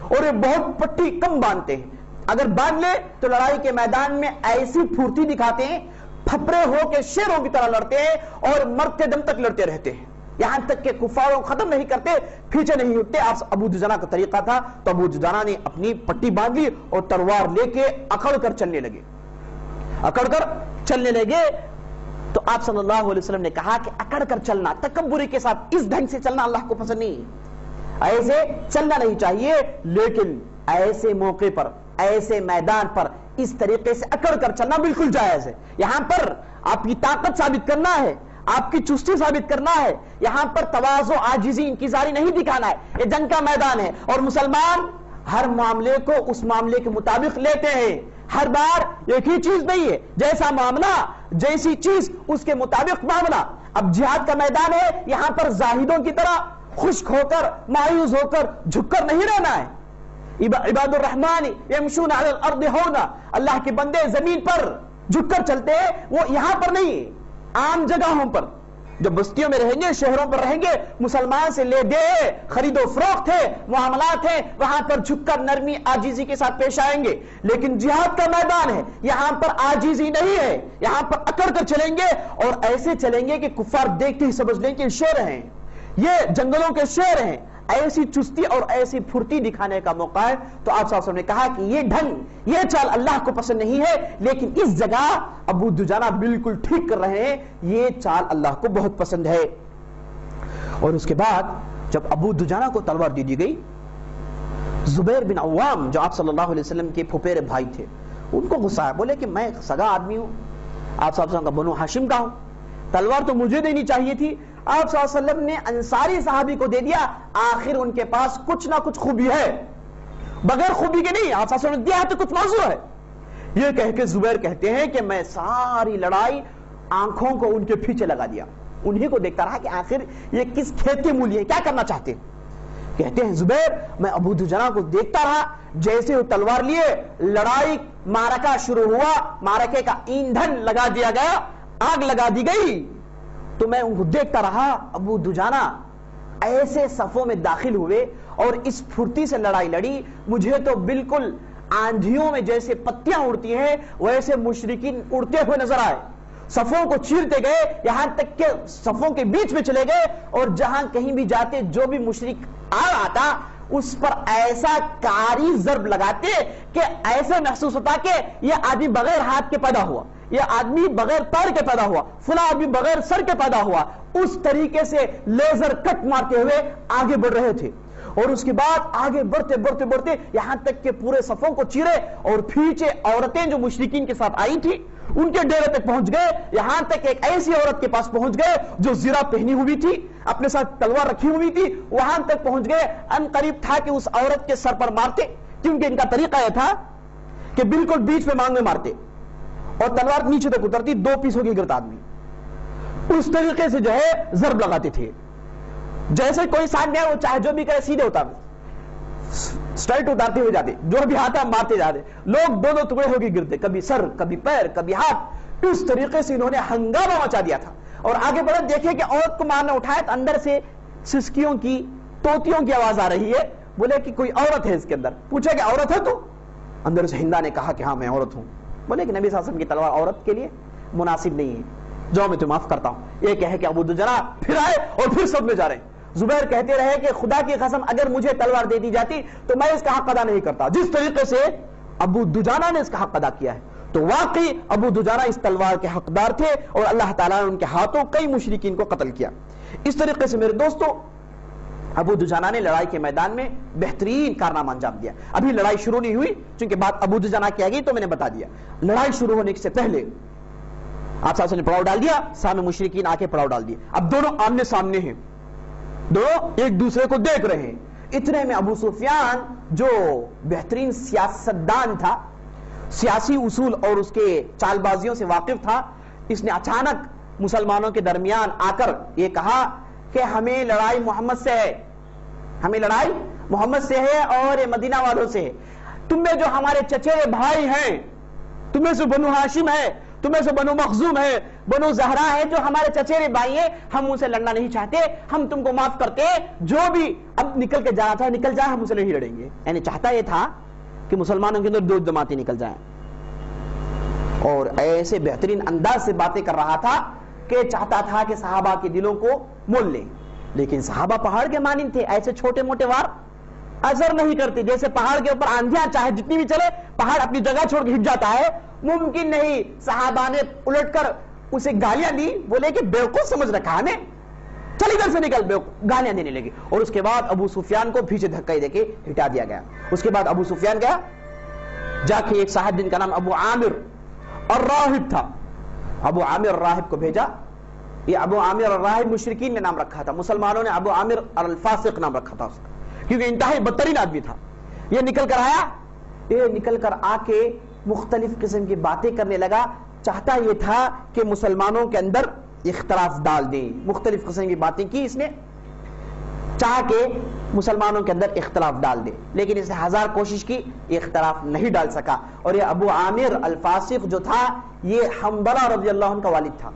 اور یہ بہت پٹی کم باندھتے ہیں، اگر باندھ لے تو لڑائی کے میدان میں ایسی پھرتی دکھاتے ہیں، پھپڑے ہو کے شیروں کی طرح لڑتے ہیں اور مرتے دم تک لڑتے رہتے ہیں، یہاں تک کہ کفاروں ختم نہیں کرتے، پیچھے نہیں ہٹتے۔ ابو دجانہ کا طریقہ تھا، تو ابو دجانہ نے اپنی پٹی باندھ لی اور تلوار لے کے اکڑ کر چلنے لگے۔ تو آپ صلی اللہ علیہ وسلم نے کہا کہ اکڑ کر چلنا، تکبری کے ساتھ اس ڈھنگ سے چلنا اللہ کو پسند نہیں، ایسے چلنا نہیں چاہیے، لیکن ایسے موقع پر، ایسے میدان پر اس طریقے سے اکڑ کر چلنا بالکل جائز ہے۔ یہاں پر آپ کی طاقت ثابت کرنا ہے، آپ کی چستی ثابت کرنا ہے، یہاں پر تواضع، عاجزی، انکساری نہیں دکھانا ہے، یہ جنگ کا میدان ہے، اور مسلمان ہر معاملے کو اس معاملے کے مطابق لیتے ہیں، ہر بار ایک ہی چیز نہیں ہے، جیسا معاملہ جیسی چیز اس کے مطابق معاملہ۔ اب جہاد کا میدان ہے، یہاں پر زاہدوں کی طرح خشک ہو کر، مایوس ہو کر، جھک کر نہیں رہنا ہے۔ عباد الرحمن یمشون علی الارض ہونا، اللہ کے بندے زمین پر جھک کر چلتے ہیں، وہ یہاں پر نہیں ہے، عام جگہوں پر، جو بستیوں میں رہیں گے، شہروں پر رہیں گے، مسلمان سے لے دے، خرید و فروخت ہے، معاملات ہیں، وہاں پر جھک کر نرمی عاجزی کے ساتھ پیش آئیں گے۔ لیکن جہاد کا میدان ہے، یہاں پر عاجزی نہیں ہے، یہاں پر اکڑ کر چلیں گے، اور ایسے چلیں گے کہ کفار دیکھتے ہی سمجھ لیں کہ شیر ہیں، یہ جنگلوں کے شیر ہیں۔ ایسی چستی اور ایسی پھرتی دکھانے کا موقع ہے، تو آپ صلی اللہ علیہ وسلم نے کہا کہ یہ ڈھنگ، یہ چال اللہ کو پسند نہیں ہے، لیکن اس جگہ ابو دجانہ بالکل ٹھیک کر رہے ہیں، یہ چال اللہ کو بہت پسند ہے۔ اور اس کے بعد جب ابو دجانہ کو تلوار دی گئی، زبیر بن عوام جو آپ صلی اللہ علیہ وسلم کے پھپھیرے بھائی تھے، ان کو غصہ ہے، بولے کہ میں سگا آدمی ہوں، آپ صلی اللہ علیہ وسلم کا بنو ہاشم کا ہوں، تلوار تو مجھے دینی چاہیے تھی، آپ صلی اللہ علیہ وسلم نے انصاری صحابی کو دے دیا، آخر ان کے پاس کچھ نہ کچھ خوبی ہے، بغیر خوبی کے نہیں، آپ صلی اللہ علیہ وسلم نے دیا ہے تو کچھ موضوع ہے۔ یہ کہہ کے زبیر کہتے ہیں کہ میں ساری لڑائی آنکھوں کو ان کے پیچھے لگا دیا، انہی کو دیکھتا رہا کہ آخر یہ کس کھیت کے مولی ہیں، کیا کرنا چاہتے ہیں۔ کہتے ہیں زبیر میں ابو دجانہ کو دیکھتا رہا، جیسے وہ تلوار لیے لڑائی معرکہ شروع ہوا، معرکے کا ایندھن لگا دیا گیا، آگ لگا دی گئی، تو میں ان کو دیکھتا رہا۔ ابو دجانہ ایسے صفوں میں داخل ہوئے اور اس پھرتی سے لڑائی لڑی، مجھے تو بالکل آندھیوں میں جیسے پتیاں اڑتی ہیں ویسے مشرکین اڑتے ہوئے نظر آئے، صفوں کو چیرتے گئے، یہاں تک کہ صفوں کے بیچ میں چلے گئے، اور جہاں کہیں بھی جاتے جو بھی مشرک آ آتا اس پر ایسا کاری ضرب لگاتے کہ ایسا محسوس ہوتا کہ یہ آدمی بغیر ہاتھ کے پیدا ہوا، یہ آدمی بغیر پیر کے پیدا ہوا، فلاں آدمی بغیر سر کے پیدا ہوا، اس طریقے سے لیزر کٹ مارتے ہوئے آگے بڑھ رہے تھے۔ اور اس کے بعد آگے بڑھتے بڑھتے بڑھتے یہاں تک کہ پورے صفوں کو چیرے، اور پیچھے عورتیں جو مشرکین کے ساتھ آئی تھی ان کے ڈیرے تک پہنچ گئے، یہاں تک ایک ایسی عورت کے پاس پہنچ گئے جو زرہ پہنی ہوئی تھی، اپنے ساتھ تلوار رکھی ہوئی تھی، وہاں تک پہنچ گئے۔ ان قریب تھا کہ اس عورت کے سر پر مارتے، کیونکہ ان کا طریقہ یہ تھا کہ بالکل بیچ میں مانگ میں مارتے اور تلوار نیچے تک اترتی، 2 پیس ہو کے گرتا آدمی، اس طریقے سے جو ہے ضرب لگاتے تھے۔ جیسے کوئی سامنے ہے وہ چاہے جو بھی کرے سیدھے اتار اسٹرائٹ اتارتے ہوئے جاتے، جو بھی آتا مارتے جاتے، لوگ 2 ٹکڑے ہو کے گرتے، کبھی سر کبھی پیر کبھی ہاتھ، اس طریقے سے انہوں نے ہنگامہ مچا دیا تھا۔ اور آگے بڑھے دیکھے کہ عورت کو مارنا اٹھائے تو اندر سے سسکیوں کی طوطیوں کی آواز آ رہی ہے، بولے کہ کوئی عورت ہے اس کے اندر، پوچھا کہ عورت ہے تو؟ اندر سے ہندا نے کہا کہ ہاں میں عورت ہوں۔ بولے کہ نبی صلی اللہ علیہ وسلم کی تلوار عورت کے لیے مناسب نہیں ہے، جاؤ میں تمہیں معاف کرتا ہوں۔ یہ کہے کہ ابو دجانہ پھر آئے اور پھر سب میں جا رہے ہیں۔ زبیر کہتے رہے کہ خدا کی قسم اگر مجھے تلوار دے دی جاتی تو میں اس کا حق ادا نہیں کرتا، جس طریقے سے ابو دجانہ نے اس کا حق ادا کیا ہے۔ تو واقعی ابو دجانہ اس تلوار کے حقدار تھے اور اللہ تعالیٰ نے ان کے ہاتھوں کئی مشرکین کو قتل کیا۔ اس طریقے سے میرے دوستو ابو دجانہ نے لڑائی کے میدان میں بہترین کارنامہ انجام دیا۔ ابھی لڑائی شروع نہیں ہوئی، چونکہ بات ابو دجانہ کی آ گئی تو میں نے بتا دیا۔ لڑائی شروع ہونے سے پہلے آپ صاحب نے پڑاؤ ڈال دیا، سامنے مشرکین آ کے پڑاؤ ڈال دیا، اب دونوں آمنے سامنے ہیں، دونوں ایک دوسرے کو دیکھ رہے ہیں۔ اتنے میں ابو سفیان جو بہترین سیاستدان تھا، سیاسی اصول اور اس کے چال بازیوں سے واقف تھا، اس نے اچانک مسلمانوں کے درمیان آ کر یہ کہا کہ ہمیں لڑائی محمد سے ہے، ہمیں لڑائی محمد سے ہے اور مدینہ والوں سے ہے، تم میں جو ہمارے چچیرے بھائی ہیں، تم میں سے بنو ہاشم ہے، تم میں سے بنو مخزوم ہے، بنو زہرا ہے، جو ہمارے چچیرے بھائی ہیں، ہم ان سے لڑنا نہیں چاہتے، ہم تم کو معاف کرتے، جو بھی اب نکل کے جانا تھا نکل جائے، ہم اسے نہیں لڑیں گے۔ یعنی چاہتا یہ تھا کہ مسلمانوں کے اندر 2 جماعتیں نکل جائیں، اور ایسے بہترین انداز سے باتیں کر رہا تھا کہ چاہتا تھا کہ صحابہ کے دلوں کو مول لے، لیکن صحابہ پہاڑ کے مانند تھے، ایسے چھوٹے موٹے وار اثر نہیں کرتے، جیسے پہاڑ کے اوپر آندھیاں چاہے جتنی بھی چلے پہاڑ اپنی جگہ چھوڑ کے ہٹ جاتا ہے، ممکن نہیں۔ صحابہ نے الٹ کر اسے گالیاں دی، بولے کہ بیوقوف سمجھ رکھا ہمیں، چل ادھر سے نکل، گالیاں دینے لگے، اور اس کے بعد ابو سفیان کو پیچھے دھکا دے کے ہٹا دیا گیا۔ اس کے بعد ابو سفیان گیا جا کے ایک صاحب جن کا نام ابو عامر الراہب تھا، ابو عامر الراہب کو بھیجا۔ یہ ابو عامر الراہب مشرکین نے نام رکھا تھا، مسلمانوں نے ابو عامر الفاسق نام رکھا تھا اس کا، کیونکہ انتہائی بدترین آدمی تھا۔ یہ نکل کر آیا، یہ نکل کر آ کے مختلف قسم کی باتیں کرنے لگا، چاہتا یہ تھا کہ مسلمانوں کے اندر اختلاف ڈال دیں، مختلف قسم کی باتیں کی اس نے، چاہ کے مسلمانوں کے اندر اختلاف ڈال دے، لیکن اس نے 1000 کوشش کی، یہ اختلاف نہیں ڈال سکا۔ اور یہ ابو عامر الفاسق جو تھا یہ حنظلہ رضی اللہ عنہ کا والد تھا،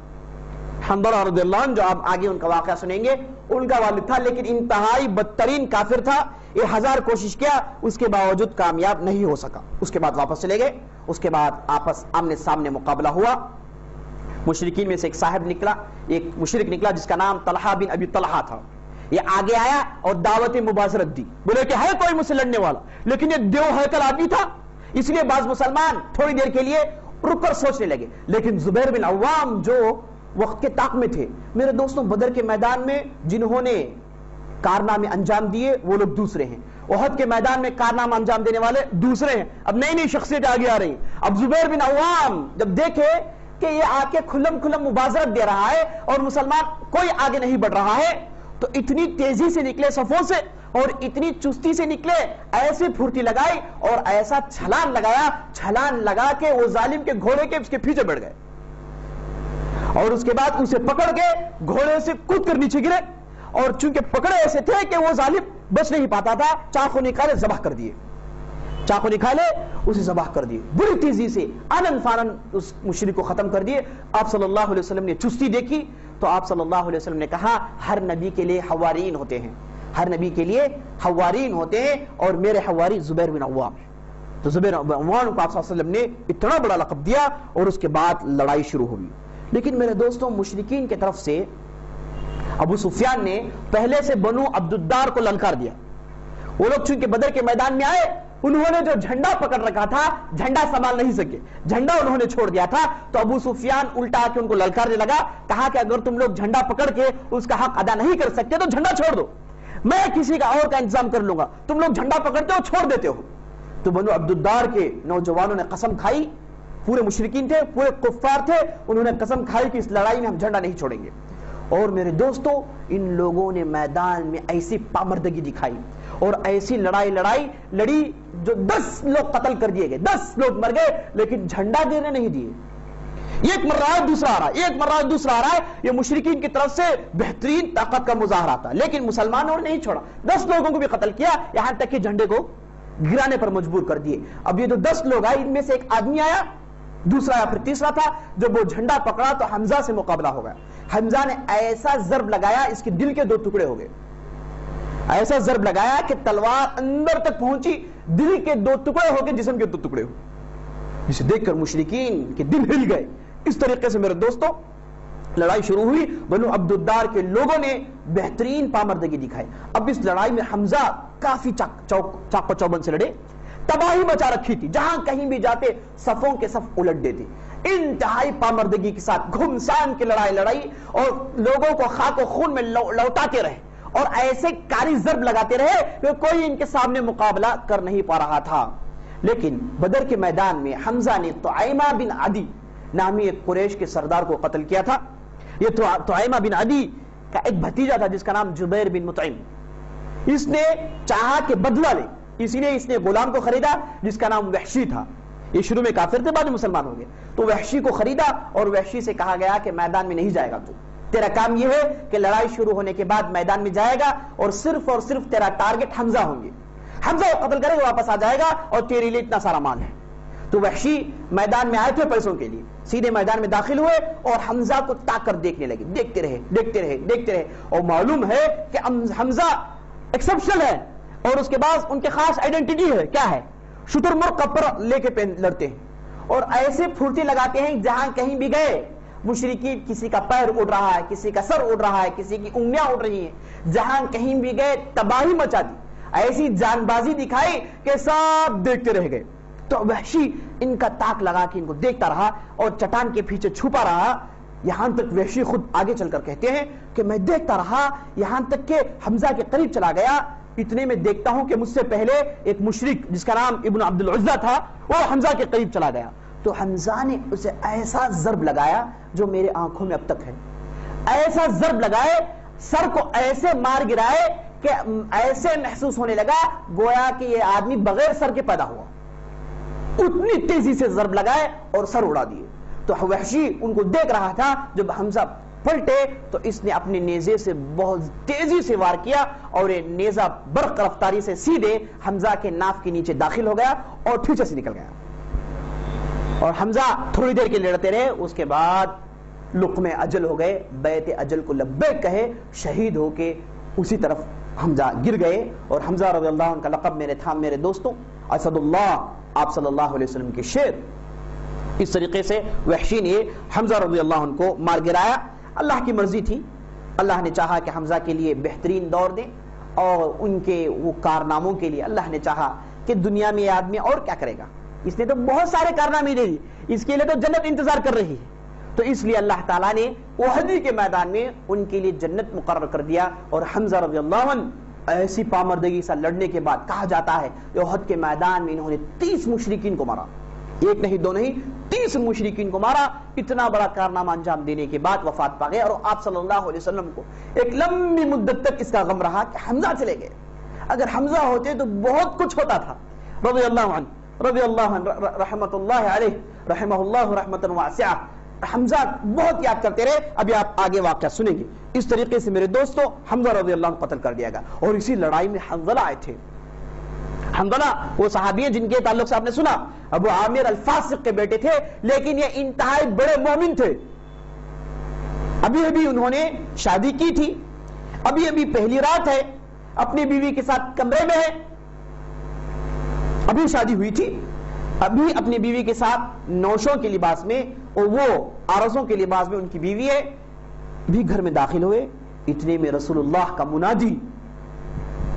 حنظلہ رضی اللہ عنہ جو آپ آگے ان کا واقعہ سنیں گے ان کا والد تھا، لیکن انتہائی بدترین کافر تھا۔ یہ 1000 کوشش کیا، اس کے باوجود کامیاب نہیں ہو سکا۔ اس کے بعد واپس چلے گئے، اس کے بعد آپس آمنے سامنے مقابلہ ہوا۔ مشرکین میں سے ایک صاحب نکلا، ایک مشرک نکلا جس کا نام طلحہ بن ابی طلحہ تھا، یہ آگے آیا اور دعوت مباشرت دی، بولے کہ ہے کوئی مجھ سے لڑنے والا، لیکن یہ دیو ہیکل آدمی تھا، اس لیے بعض مسلمان تھوڑی دیر کے لیے رک کر سوچنے لگے، لیکن زبیر بن عوام جو وقت کے طاق میں تھے، میرے دوستوں بدر کے میدان میں جنہوں نے کارنامے انجام دیے وہ لوگ دوسرے ہیں، احد کے میدان میں کارنامہ انجام دینے والے دوسرے ہیں، اب نئی نئی شخصیت آگے آ رہی ہیں۔ اب زبیر بن عوام جب دیکھے کہ یہ آ کے کھلم کھلم مبازرت دے رہا ہے اور مسلمان کوئی آگے نہیں بڑھ رہا ہے، تو اتنی تیزی سے نکلے صفوں سے اور اتنی چستی سے نکلے، ایسی پھرتی لگائی اور ایسا چھلان لگایا، چھلان لگا کے وہ ظالم کے گھوڑے کے اس کے پیچھے بڑھ گئے اور اس کے بعد اسے پکڑ کے گھوڑے سے کود کر نیچے گرے، اور چونکہ پکڑے ایسے تھے کہ وہ ظالم بچ نہیں پاتا تھا، چاقو نکالے ذبح کر دیے، چاقو نکالے اسے ذبح کر دیے، بری تیزی سے آنن فانن اس مشرک کو ختم کر دیے۔ آپ صلی اللہ علیہ وسلم نے چستی دیکھی تو آپ صلی اللہ علیہ وسلم نے کہا ہر نبی کے لیے حوارین ہوتے ہیں، ہر نبی کے لیے حوارین ہوتے ہیں، اور میرے حواری زبیر بن عوام ہے۔ تو زبیر بن عوام کو آپ صلی اللہ علیہ وسلم نے اتنا بڑا لقب دیا اور اس کے بعد لڑائی شروع ہوئی۔ لیکن میرے دوستوں، مشرکین کی طرف سے ابو سفیان نے پہلے سے بنو عبد الدار کو للکار دیا۔ وہ لوگ چونکہ بدر کے میدان میں آئے، انہوں نے جو جھنڈا پکڑ رکھا تھا جھنڈا سنبھال نہیں سکے، جھنڈا انہوں نے چھوڑ دیا تھا، تو ابو سفیان الٹا آ کے ان کو للکارنے لگا، کہا کہ اگر تم لوگ جھنڈا پکڑ کے اس کا حق ادا نہیں کر سکتے تو جھنڈا چھوڑ دو، میں کسی کا اور کا انتظام کر لوں گا، تم لوگ جھنڈا پکڑتے ہو چھوڑ دیتے ہو۔ تو بنو عبد الدار کے نوجوانوں نے قسم کھائی، پورے مشرکین تھے، پورے کفار تھے، انہوں نے قسم کھائی کہ اس لڑائی میں ہم جھنڈا نہیں چھوڑیں گے۔ اور میرے دوستو، ان لوگوں نے میدان میں ایسی پامردگی دکھائی اور ایسی لڑائی لڑی جو 10 لوگ قتل کر دیے گئے، 10 لوگ مر گئے، لیکن جھنڈا گرنے نہیں دیے۔ ایک مر رہا ہے دوسرا آ رہا ہے، ایک مر رہا ہے دوسرا آ رہا ہے، یہ مشرکین کی طرف سے بہترین طاقت کا مظاہرہ تھا، لیکن مسلمانوں نے نہیں چھوڑا، 10 لوگوں کو بھی قتل کیا، یہاں تک کہ جھنڈے کو گرانے پر مجبور کر دیے۔ اب یہ جو 10 لوگ آئے، ان میں سے ایک آدمی آیا، دوسرا یا پھر تیسرا تھا، جب وہ جھنڈا پکڑا تو حمزہ سے مقابلہ ہو گیا۔ حمزہ نے ایسا ضرب لگایا، اس کے دل کے 2 ٹکڑے ہو گئے، ایسا ضرب لگایا کہ تلوار اندر تک پہنچی، دل کے 2 ٹکڑے ہو گئے، جسم کے 2 ٹکڑے ہو، جسے دیکھ کر مشرکین کے دل ہل گئے۔ اس طریقے سے میرے دوستوں لڑائی شروع ہوئی، بنو عبد الدار کے لوگوں نے بہترین پامردگی دکھائی۔ اب اس لڑائی میں حمزہ کافی چاق و چوبند سے لڑے، تباہی مچا رکھی تھی، جہاں کہیں بھی جاتے صفوں کے صف الٹ دیتے، انتہائی پامردگی کے ساتھ گھمسان کی لڑائی لڑائی اور لوگوں کو خاک و خون میں لوٹاتے رہے اور ایسے کاری ضرب لگاتے رہے کہ کوئی ان کے سامنے مقابلہ کر نہیں پا رہا تھا۔ لیکن بدر کے میدان میں حمزہ نے طعیمہ بن عدی نامی ایک قریش کے سردار کو قتل کیا تھا۔ یہ طعیمہ بن عدی کا ایک بھتیجا تھا جس کا نام جبیر بن مطعم۔ اس نے چاہا کہ بدلہ لے، اسی لیے اس نے غلام کو خریدا جس کا نام وحشی تھا۔ یہ شروع میں کافر تھے، بعد میں مسلمان ہو گئے، تو وحشی کو خریدا اور وحشی سے کہا گیا کہ میدان میں نہیں جائے گا، تو تیرا کام یہ ہے کہ لڑائی شروع ہونے کے بعد میدان میں جائے گا اور صرف تیرا ٹارگٹ حمزہ ہوں گے، حمزہ کو قتل کرے گا، واپس آ جائے گا اور تیرے لیے اتنا سارا مال ہے۔ تو وحشی میدان میں آئے تھے پیسوں کے لیے، سیدھے میدان میں داخل ہوئے اور حمزہ کو تاک کر دیکھنے لگے، دیکھتے رہے اور معلوم ہے کہ حمزہ ایکسپشنل ہے اور اس کے بعد ان کے خاص آئیڈینٹی ہے، کیا ہے؟ شتر مرغ کپڑا لے کے لڑتے ہیں اور ایسے پھرتی لگاتے ہیں جہاں کہیں بھی گئے مشرکین، کسی کا پیر اڑ رہا ہے، کسی کا سر اڑ رہا ہے، کسی کی انگلیاں اڑ رہی ہیں، جہاں کہیں بھی گئے تباہی مچا دی، ایسی جان بازی دکھائی کہ سب دیکھتے رہ گئے۔ تو وحشی ان کا تاک لگا کے ان کو دیکھتا رہا اور چٹان کے پیچھے چھپا رہا، یہاں تک وحشی خود آگے چل کر کہتے ہیں کہ میں دیکھتا رہا یہاں تک کہ حمزہ کے قریب چلا گیا، اتنے میں دیکھتا ہوں کہ مجھ سے پہلے ایک مشرک جس کا نام ابن عبد العزہ تھا وہ حمزہ کے قریب چلا گیا، تو حمزہ نے اسے ایسا ضرب لگایا جو میرے آنکھوں میں اب تک ہے، ایسا ضرب لگائے، سر کو ایسے مار گرائے کہ ایسے محسوس ہونے لگا گویا کہ یہ آدمی بغیر سر کے پیدا ہوا، اتنی تیزی سے ضرب لگائے اور سر اڑا دیے۔ تو وحشی ان کو دیکھ رہا تھا، جب حمزہ پلٹے تو اس نے اپنے نیزے سے بہت تیزی سے وار کیا اور یہ نیزہ برق رفتاری سے سیدھے حمزہ کے ناف کے نیچے داخل ہو گیا اور پیچھے سے نکل گیا، اور حمزہ تھوڑی دیر کے لڑتے رہے، اس کے بعد لقمے اجل ہو گئے، بیعت اجل کو لبیک کہے، شہید ہو کے اسی طرف حمزہ گر گئے۔ اور حمزہ رضی اللہ عنہ کا لقب میرے دوستوں اسد اللہ، آپ صلی اللہ علیہ وسلم کے شیر۔ اس طریقے سے وحشی نے حمزہ رضی اللہ عنہ کو مار گرایا۔ اللہ کی مرضی تھی، اللہ نے چاہا کہ حمزہ کے لیے بہترین دور دیں اور ان کے وہ کارناموں کے لیے اللہ نے چاہا کہ دنیا میں یہ آدمی اور کیا کرے گا، اس نے تو بہت سارے کارنامے دے دی، اس کے لیے تو جنت انتظار کر رہی ہے، تو اس لیے اللہ تعالیٰ نے احد کے میدان میں ان کے لیے جنت مقرر کر دیا۔ اور حمزہ رضی اللہ عنہ ایسی پامردگی سے لڑنے کے بعد کہا جاتا ہے کہ احد کے میدان میں انہوں نے 30 مشرکین کو مارا، ایک نہیں دو نہیں 30 مشرکین کو مارا. اتنا بڑا کارنامہ انجام دینے کے بعد وفات پا گئے اور آپ صلی اللہ علیہ وسلم کو ایک لمبی مدت تک اس کا غم رہا کہ حمزہ چلے گئے. اگر حمزہ ہوتے تو بہت کچھ ہوتا تھا. رضی اللہ عنہ رحمت اللہ علیہ رحمہ اللہ رحمتا واسعہ. حمزہ بہت یاد کرتے رہے. ابھی آپ آگے واقعہ سنیں گے. اس طریقے سے میرے دوستو حمزہ رضی اللہ عنہ قتل کر دیا گیا. اور اسی لڑائی میں حنظلہ آئے تھے. حنظلہ وہ صحابی ہیں جن کے تعلق سے آپ نے سنا ابو عامر الفاسق کے بیٹے تھے, لیکن یہ انتہائی بڑے مومن تھے. ابھی انہوں نے شادی کی تھی, ابھی پہلی رات ہے, اپنی بیوی کے ساتھ کمرے میں ہے, ابھی شادی ہوئی تھی, ابھی اپنی بیوی کے ساتھ نوشوں کے لباس میں اور وہ عارضوں کے لباس میں ان کی بیوی ہے. بھی گھر میں داخل ہوئے, اتنے میں رسول اللہ کا منادی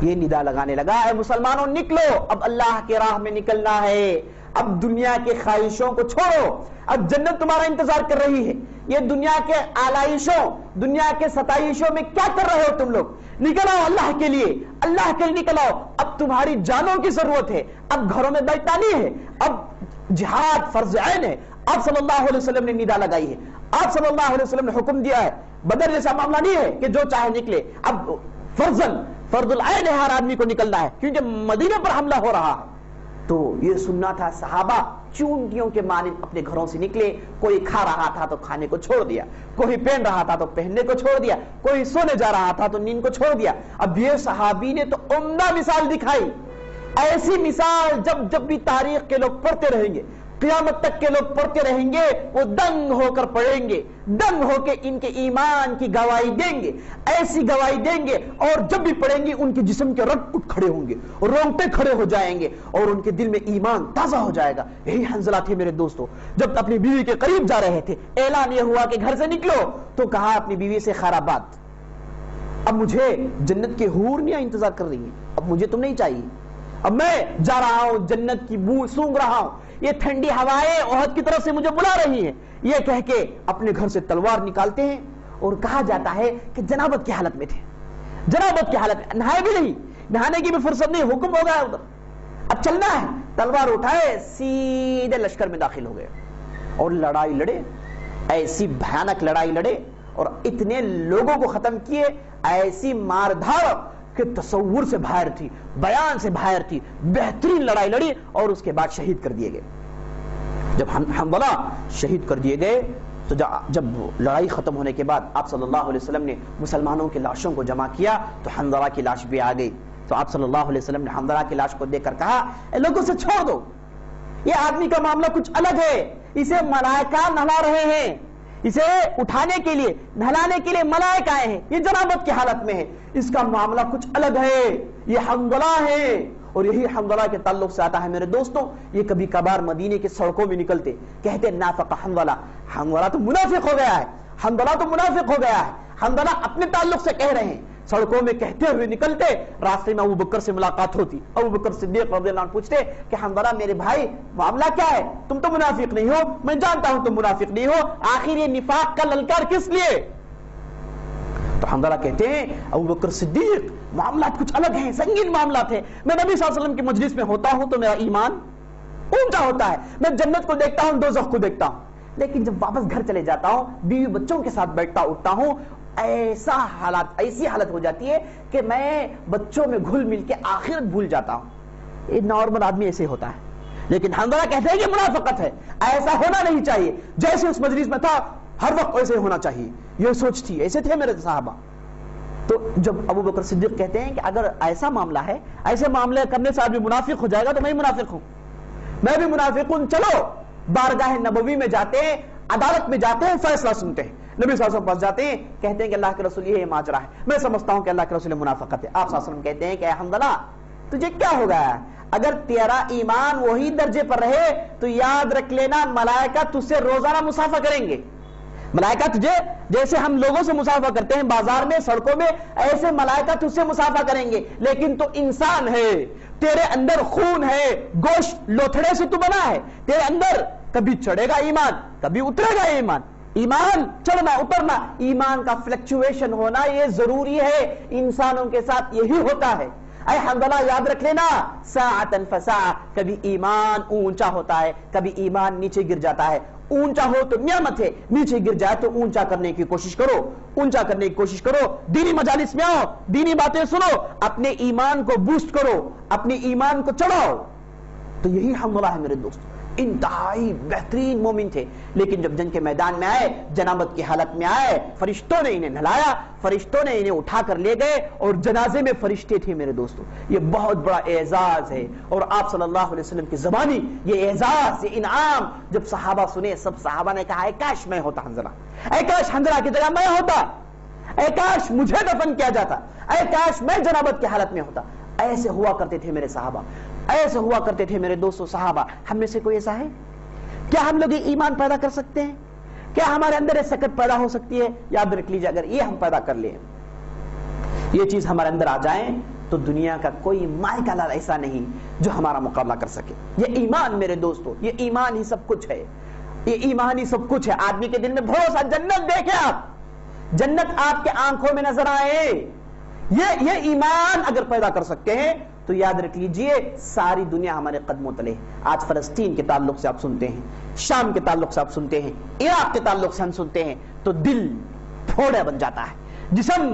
یہ ندا لگانے لگا, اے مسلمانوں نکلو, اب اللہ کے راہ میں نکلنا ہے, اب دنیا کے خواہشوں کو چھوڑو, اب جنت تمہارا انتظار کر رہی ہے. یہ دنیا کے آلائشوں, دنیا کے ستائشوں میں کیا کر رہے ہو تم لوگ؟ نکل آؤ اللہ کے لیے, اللہ کے لیے نکل آؤ. اب تمہاری جانوں کی ضرورت ہے, اب گھروں میں بیٹھنا نہیں ہے, اب جہاد فرض عین ہے. آپ صلی اللہ علیہ وسلم نے ندا لگائی ہے, آپ صلی اللہ علیہ وسلم نے حکم دیا ہے. بدر جیسا معاملہ نہیں ہے کہ جو چاہے نکلے, اب فرض العین ہے, ہر آدمی کو نکلنا ہے کیونکہ مدینے پر حملہ ہو رہا ہے. تو یہ سننا تھا. صحابہ چونٹیوں کے مانند اپنے گھروں سے نکلے. کوئی کھا رہا تھا تو کھانے کو چھوڑ دیا, کوئی پہن رہا تھا تو پہننے کو چھوڑ دیا, کوئی سونے جا رہا تھا تو نیند کو چھوڑ دیا. اب یہ صحابی نے تو عمدہ مثال دکھائی. ایسی مثال جب بھی تاریخ کے لوگ پڑھتے رہیں گے, قیامت تک کے لوگ پڑھتے رہیں گے, وہ دنگ ہو کر پڑھیں گے, دنگ ہو کے ان کے ایمان کی گواہی دیں گے, ایسی گواہی دیں گے. اور جب بھی پڑھیں گے ان کے جسم کے رگ اٹھ کھڑے ہوں گے, رونگٹے کھڑے ہو جائیں گے, اور ان کے دل میں ایمان تازہ ہو جائے گا. یہی حنظلہ تھے میرے دوستو. جب اپنی بیوی کے قریب جا رہے تھے, اعلان یہ ہوا کہ گھر سے نکلو, تو کہا اپنی بیوی سے خیر آباد, اب مجھے جنت کے حوریاں انتظار کر رہی ہیں, اب مجھے تم نہیں چاہیے, اب میں جا رہا ہوں, جنت کی بو سونگ رہا ہوں, یہ ٹھنڈی ہوائیں احد کی طرف سے مجھے بلا رہی ہیں. یہ کہہ کے اپنے گھر سے تلوار نکالتے ہیں, اور کہا جاتا ہے کہ جنابت کی حالت میں تھے, جنابت کی حالت میں, نہائے بھی نہیں, نہانے کی بھی فرصت نہیں, حکم ہو گیا ادھر, اب چلنا ہے. تلوار اٹھائے, سیدھے لشکر میں داخل ہو گئے اور لڑائی لڑے. ایسی بھیانک لڑائی لڑے اور اتنے لوگوں کو ختم کیے, ایسی مار دھاڑ کہ تصور سے باہر تھی, بیان سے باہر تھی. بہترین لڑائی لڑی اور اس کے بعد شہید کر دیے گئے. جب حنظلہ شہید کر دیے گئے تو جب لڑائی ختم ہونے کے بعد آپ صلی اللہ علیہ وسلم نے مسلمانوں کی لاشوں کو جمع کیا تو حنظلہ کی لاش بھی آ گئی. تو آپ صلی اللہ علیہ وسلم نے حنظلہ کی لاش کو دیکھ کر کہا, اے لوگوں سے چھوڑ دو, یہ آدمی کا معاملہ کچھ الگ ہے, اسے ملائکہ نہلا رہے ہیں, اسے اٹھانے کے لیے نہلانے کے لیے ملائکہ آئے ہیں, یہ جنابت کی حالت میں ہے, اس کا معاملہ کچھ الگ ہے, یہ حنظلہ ہے. اور یہی حنظلہ کے تعلق سے آتا ہے میرے دوستوں. یہ کبھی کبھار مدینے کے سڑکوں میں نکلتے, کہتے نافق حنظلہ, حنظلہ تو منافق ہو گیا ہے, حنظلہ تو منافق ہو گیا ہے. حنظلہ اپنے تعلق سے کہہ رہے ہیں, سڑکوں میں کہتے ہوئے نکلتے, راستے میں ابو بکر سے ملاقات ہوتی, ابو بکر صدیق رضی اللہ عنہ پوچھتے کہ حنظلہ میرے بھائی معاملہ کیا ہے, تم تو منافق نہیں ہو, میں جانتا ہوں تم منافق نہیں ہو, آخر یہ نفاق کا للکار کس لیے؟ تو حنظلہ کہتے ہیں ابو بکر صدیق معاملات کچھ الگ ہیں, سنگین معاملات ہیں. میں نبی صلی اللہ علیہ وسلم کی مجلس میں ہوتا ہوں تو میرا ایمان اونچا ہوتا ہے, میں جنت کو دیکھتا ہوں, دوزخ کو دیکھتا ہوں, لیکن جب واپس گھر چلے جاتا ہوں, بیوی بچوں کے ساتھ بیٹھتا اٹھتا ہوں, ایسی حالت ہو جاتی ہے کہ میں بچوں میں گھل مل کے آخرت بھول جاتا ہوں. یہ نارمل آدمی ایسے ہوتا ہے, لیکن حنظلہ کہتے ہیں کہ منافقت ہے, ایسا ہونا نہیں چاہیے. جیسے اس مجلس میں تھا ہر وقت ایسے ہونا چاہیے, یہ سوچ تھی, ایسے تھے میرے صحابہ. تو جب ابو بکر صدیق کہتے ہیں کہ اگر ایسا معاملہ ہے, ایسے معاملے کرنے سے آدمی منافق ہو جائے گا, تو میں منافق ہوں, میں بھی منافق ہوں. چلو بارگاہ نبوی میں جاتے ہیں, عدالت میں جاتے ہیں, فیصلہ سنتے ہیں. نبی صلی اللہ علیہ وسلم پاس جاتے ہیں, کہتے ہیں کہ اللہ کے رسول یہ ماجرا ہے, میں سمجھتا ہوں کہ اللہ کے رسول منافقت ہے. آپ صلی اللہ علیہ وسلم کہتے ہیں کہ اے حنظلہ تجھے کیا ہو گیا ہے, اگر تیرا ایمان وہی درجے پر رہے تو یاد رکھ لینا ملائکہ تجھ سے روزانہ مصافحہ کریں گے. ملائکہ تجھے جیسے ہم لوگوں سے مصافحہ کرتے ہیں بازار میں, سڑکوں میں, ایسے ملائکہ تجھ سے مصافحہ کریں گے. لیکن تو انسان ہے, تیرے اندر خون ہے, گوشت لوتھڑے سے تو بنا ہے, تیرے اندر کبھی چڑھے گا ایمان, کبھی اترے گا ایمان. ایمان چڑھنا اترنا, ایمان کا فلیکچویشن ہونا یہ ضروری ہے, انسانوں کے ساتھ یہی ہوتا ہے. اے حنظلہ یاد رکھ لینا، ساعتن فساع، کبھی ایمان اونچا ہوتا ہے، کبھی ایمان نیچے گر جاتا ہے۔ اونچا ہو تو نعمت ہے، نیچے گر جائے تو اونچا کرنے کی کوشش کرو، اونچا کرنے کی کوشش کرو، دینی مجالس میں آؤ، دینی باتیں سنو، اپنے ایمان کو بوسٹ کرو، اپنے ایمان کو چڑھاؤ۔ تو یہی حنظلہ ہے میرے دوست، انتہائی بہترین مومن تھے، لیکن جب جنگ کے میدان میں آئے، جنابت کی حالت میں آئے، فرشتوں نے انہیں نہلایا، فرشتوں نے انہیں اٹھا کر لے گئے، اور جنازے میں فرشتے تھے میرے دوستو۔ یہ بہت بڑا اعزاز ہے، اور آپ صلی اللہ علیہ وسلم کی زبانی یہ اعزاز، یہ انعام جب صحابہ سنے، سب صحابہ نے کہا اے کاش میں ہوتا حنظلہ، اے کاش حنظلہ کی جگہ میں ہوتا، اے کاش مجھے دفن کیا جاتا، اے کاش میں جنابت کی حالت میں ہوتا۔ ایسے ہوا کرتے تھے میرے صحابہ، ایسے ہوا کرتے تھے میرے دوستو صحابہ۔ ہم میں سے کوئی ایسا ہے؟ کیا ہم لوگ ایمان پیدا کر سکتے ہیں؟ کیا ہمارے اندر یہ سکت پیدا ہو سکتی ہے؟ یاد رکھ لیجیے، اگر یہ ہم پیدا کر لیں، یہ چیز ہمارے اندر آ جائیں، تو دنیا کا کوئی مائی کا لال ایسا نہیں جو ہمارا مقابلہ کر سکے۔ یہ ایمان میرے دوستو، یہ ایمان ہی سب کچھ ہے، یہ ایمان ہی سب کچھ ہے۔ آدمی کے دل میں بھروسہ، جنت دیکھیں آپ، جنت آپ کے آنکھوں میں نظر آئے، یہ ایمان اگر پیدا کر سکتے ہیں تو یاد رکھ لیجئے ساری دنیا ہمارے قدموں تلے۔ آج فلسطین کے تعلق سے آپ سنتے ہیں، شام کے تعلق سے آپ سنتے ہیں، عراق کے تعلق سے ہم سنتے ہیں، تو دل پھوڑا بن جاتا ہے، جسم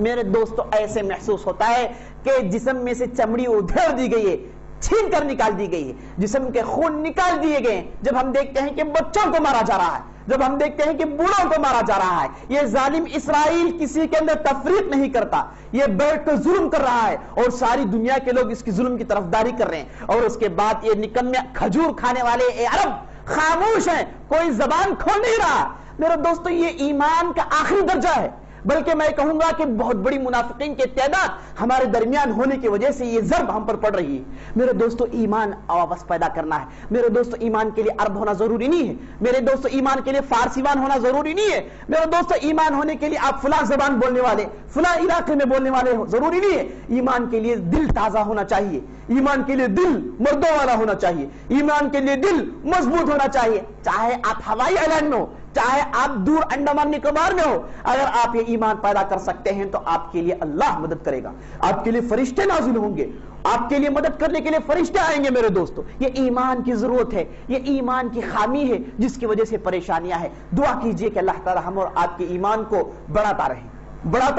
میرے دوستو ایسے محسوس ہوتا ہے کہ جسم میں سے چمڑی ادھیڑ دی گئی ہے، چھین کر نکال دی گئی ہے، جسم کے خون نکال دیے گئے ہیں۔ جب ہم دیکھتے ہیں کہ بچوں کو مارا جا رہا ہے، جب ہم دیکھتے ہیں کہ بوڑھوں کو مارا جا رہا ہے، یہ ظالم اسرائیل کسی کے اندر تفریق نہیں کرتا، یہ بیٹھ کر ظلم کر رہا ہے، اور ساری دنیا کے لوگ اس کی ظلم کی طرفداری کر رہے ہیں، اور اس کے بعد یہ نکمے کھجور کھانے والے اے عرب خاموش ہیں، کوئی زبان کھول نہیں رہا۔ میرے دوستو یہ ایمان کا آخری درجہ ہے، بلکہ میں کہوں گا کہ بہت بڑی منافقین کی تعداد ہمارے درمیان ہونے کی وجہ سے یہ ضرب ہم پر پڑ رہی ہے۔ میرے دوستو ایمان واپس پیدا کرنا ہے، میرے دوستو ایمان کے لیے عرب ہونا ضروری نہیں ہے، میرے دوستو ایمان کے لیے فارسیوان ہونا ضروری نہیں ہے، میرے دوستو ایمان ہونے کے لیے آپ فلاں زبان بولنے والے، فلاں علاقے میں بولنے والے ضروری نہیں ہے۔ ایمان کے لیے دل تازہ ہونا چاہیے، ایمان کے لیے دل مردوں والا ہونا چاہیے، ایمان کے لیے دل مضبوط ہونا چاہیے، چاہے آپ ہوائی اعلان میں ہو، چاہے آپ دور انڈمان نکوبار میں ہو، اگر آپ یہ ایمان پیدا کر سکتے ہیں تو آپ کے لیے اللہ مدد کرے گا، آپ کے لیے فرشتے نازل ہوں گے، آپ کے لیے مدد کرنے کے لیے فرشتے آئیں گے میرے دوستو۔ یہ ایمان کی ضرورت ہے، یہ ایمان کی خامی ہے جس کی وجہ سے پریشانیاں ہیں۔ دعا کیجئے کہ اللہ تعالی ہم اور آپ کے ایمان کو بڑھاتا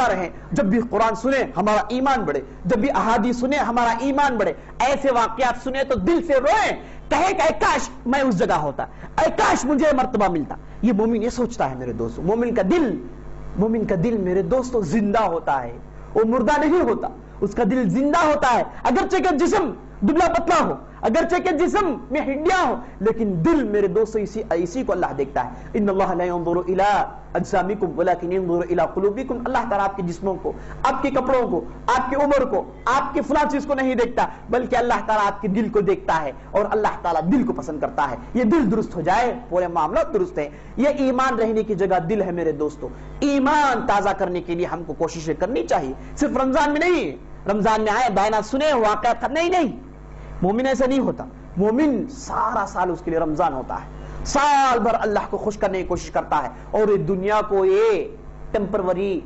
رہے، جب بھی قرآن سنیں ہمارا ایمان بڑھے، جب بھی احادیث سنیں ہمارا ایمان بڑھے، ایسے واقعات سنیں تو دل سے روئیں، کہے کہ اے کاش میں اس جگہ ہوتا، اے کاش مجھے مرتبہ ملتا۔ یہ مومن یہ سوچتا ہے میرے دوستو، مومن کا دل میرے دوستو زندہ ہوتا ہے، وہ مردہ نہیں ہوتا، اس کا دل زندہ ہوتا ہے، اگرچہ کہ جسم دبلا پتلا ہو، اگرچہ کہ جسم میں ہڈیاں ہو، لیکن دل میرے دوستو اسی کو اللہ دیکھتا ہے۔ ان اللہ لا ينظر الى اجسامکم ولكن ينظر الى قلوبکم۔ اللہ تعالیٰ آپ کے جسموں کو، آپ کے کپڑوں کو، آپ کی عمر کو، آپ کے فلاں چیز کو نہیں دیکھتا، بلکہ اللہ تعالیٰ آپ کے دل کو دیکھتا ہے، اور اللہ تعالیٰ دل کو پسند کرتا ہے۔ یہ دل درست ہو جائے پورے معاملات درست ہیں۔ یہ ایمان رہنے کی جگہ دل ہے میرے دوستو۔ ایمان تازہ کرنے کے لیے ہم کو کوششیں کرنی چاہیے، صرف رمضان میں نہیں، رمضان میں آئے بیانات سنے واقعات نہیں، مومن ایسا نہیں ہوتا۔ مومن سارا سال اس کے لیے رمضان ہوتا ہے، سال بھر اللہ کو خوش کرنے کی کوشش کرتا ہے، اور یہ دنیا کو یہ ٹیمپروری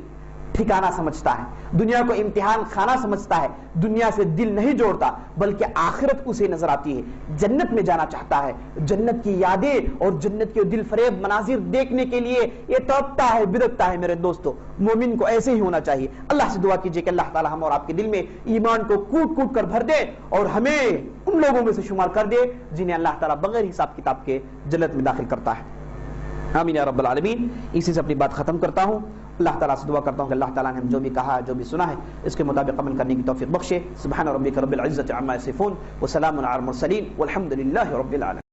ٹھکانہ سمجھتا ہے، دنیا کو امتحان خانہ سمجھتا ہے، دنیا سے دل نہیں جوڑتا، بلکہ آخرت اسے نظر آتی ہے، جنت میں جانا چاہتا ہے، جنت کی یادیں اور جنت کے دل فریب مناظر دیکھنے کے لیے یہ تڑپتا ہے، بدکتا ہے میرے دوستو۔ مومن کو ایسے ہی ہونا چاہیے۔ اللہ سے دعا کیجئے کہ اللہ تعالی ہم اور آپ کے دل میں ایمان کو کوٹ کوٹ کر بھر دے، اور ہمیں ان لوگوں میں سے شمار کر دے جنہیں اللہ تعالی بغیر حساب کتاب کے جنت میں داخل کرتا ہے۔ آمین یا رب العالمین۔ اسی سے اپنی بات ختم کرتا ہوں۔ اللہ تعالیٰ سے دعا کرتا ہوں کہ اللہ تعالیٰ نے ہم جو بھی کہا، جو بھی سنا ہے، اس کے مطابق عمل کرنے کی توفیق بخشے۔ سبحان ربک رب العزۃ عما یصفون وسلام علی المرسلین والحمد للہ رب العالمین۔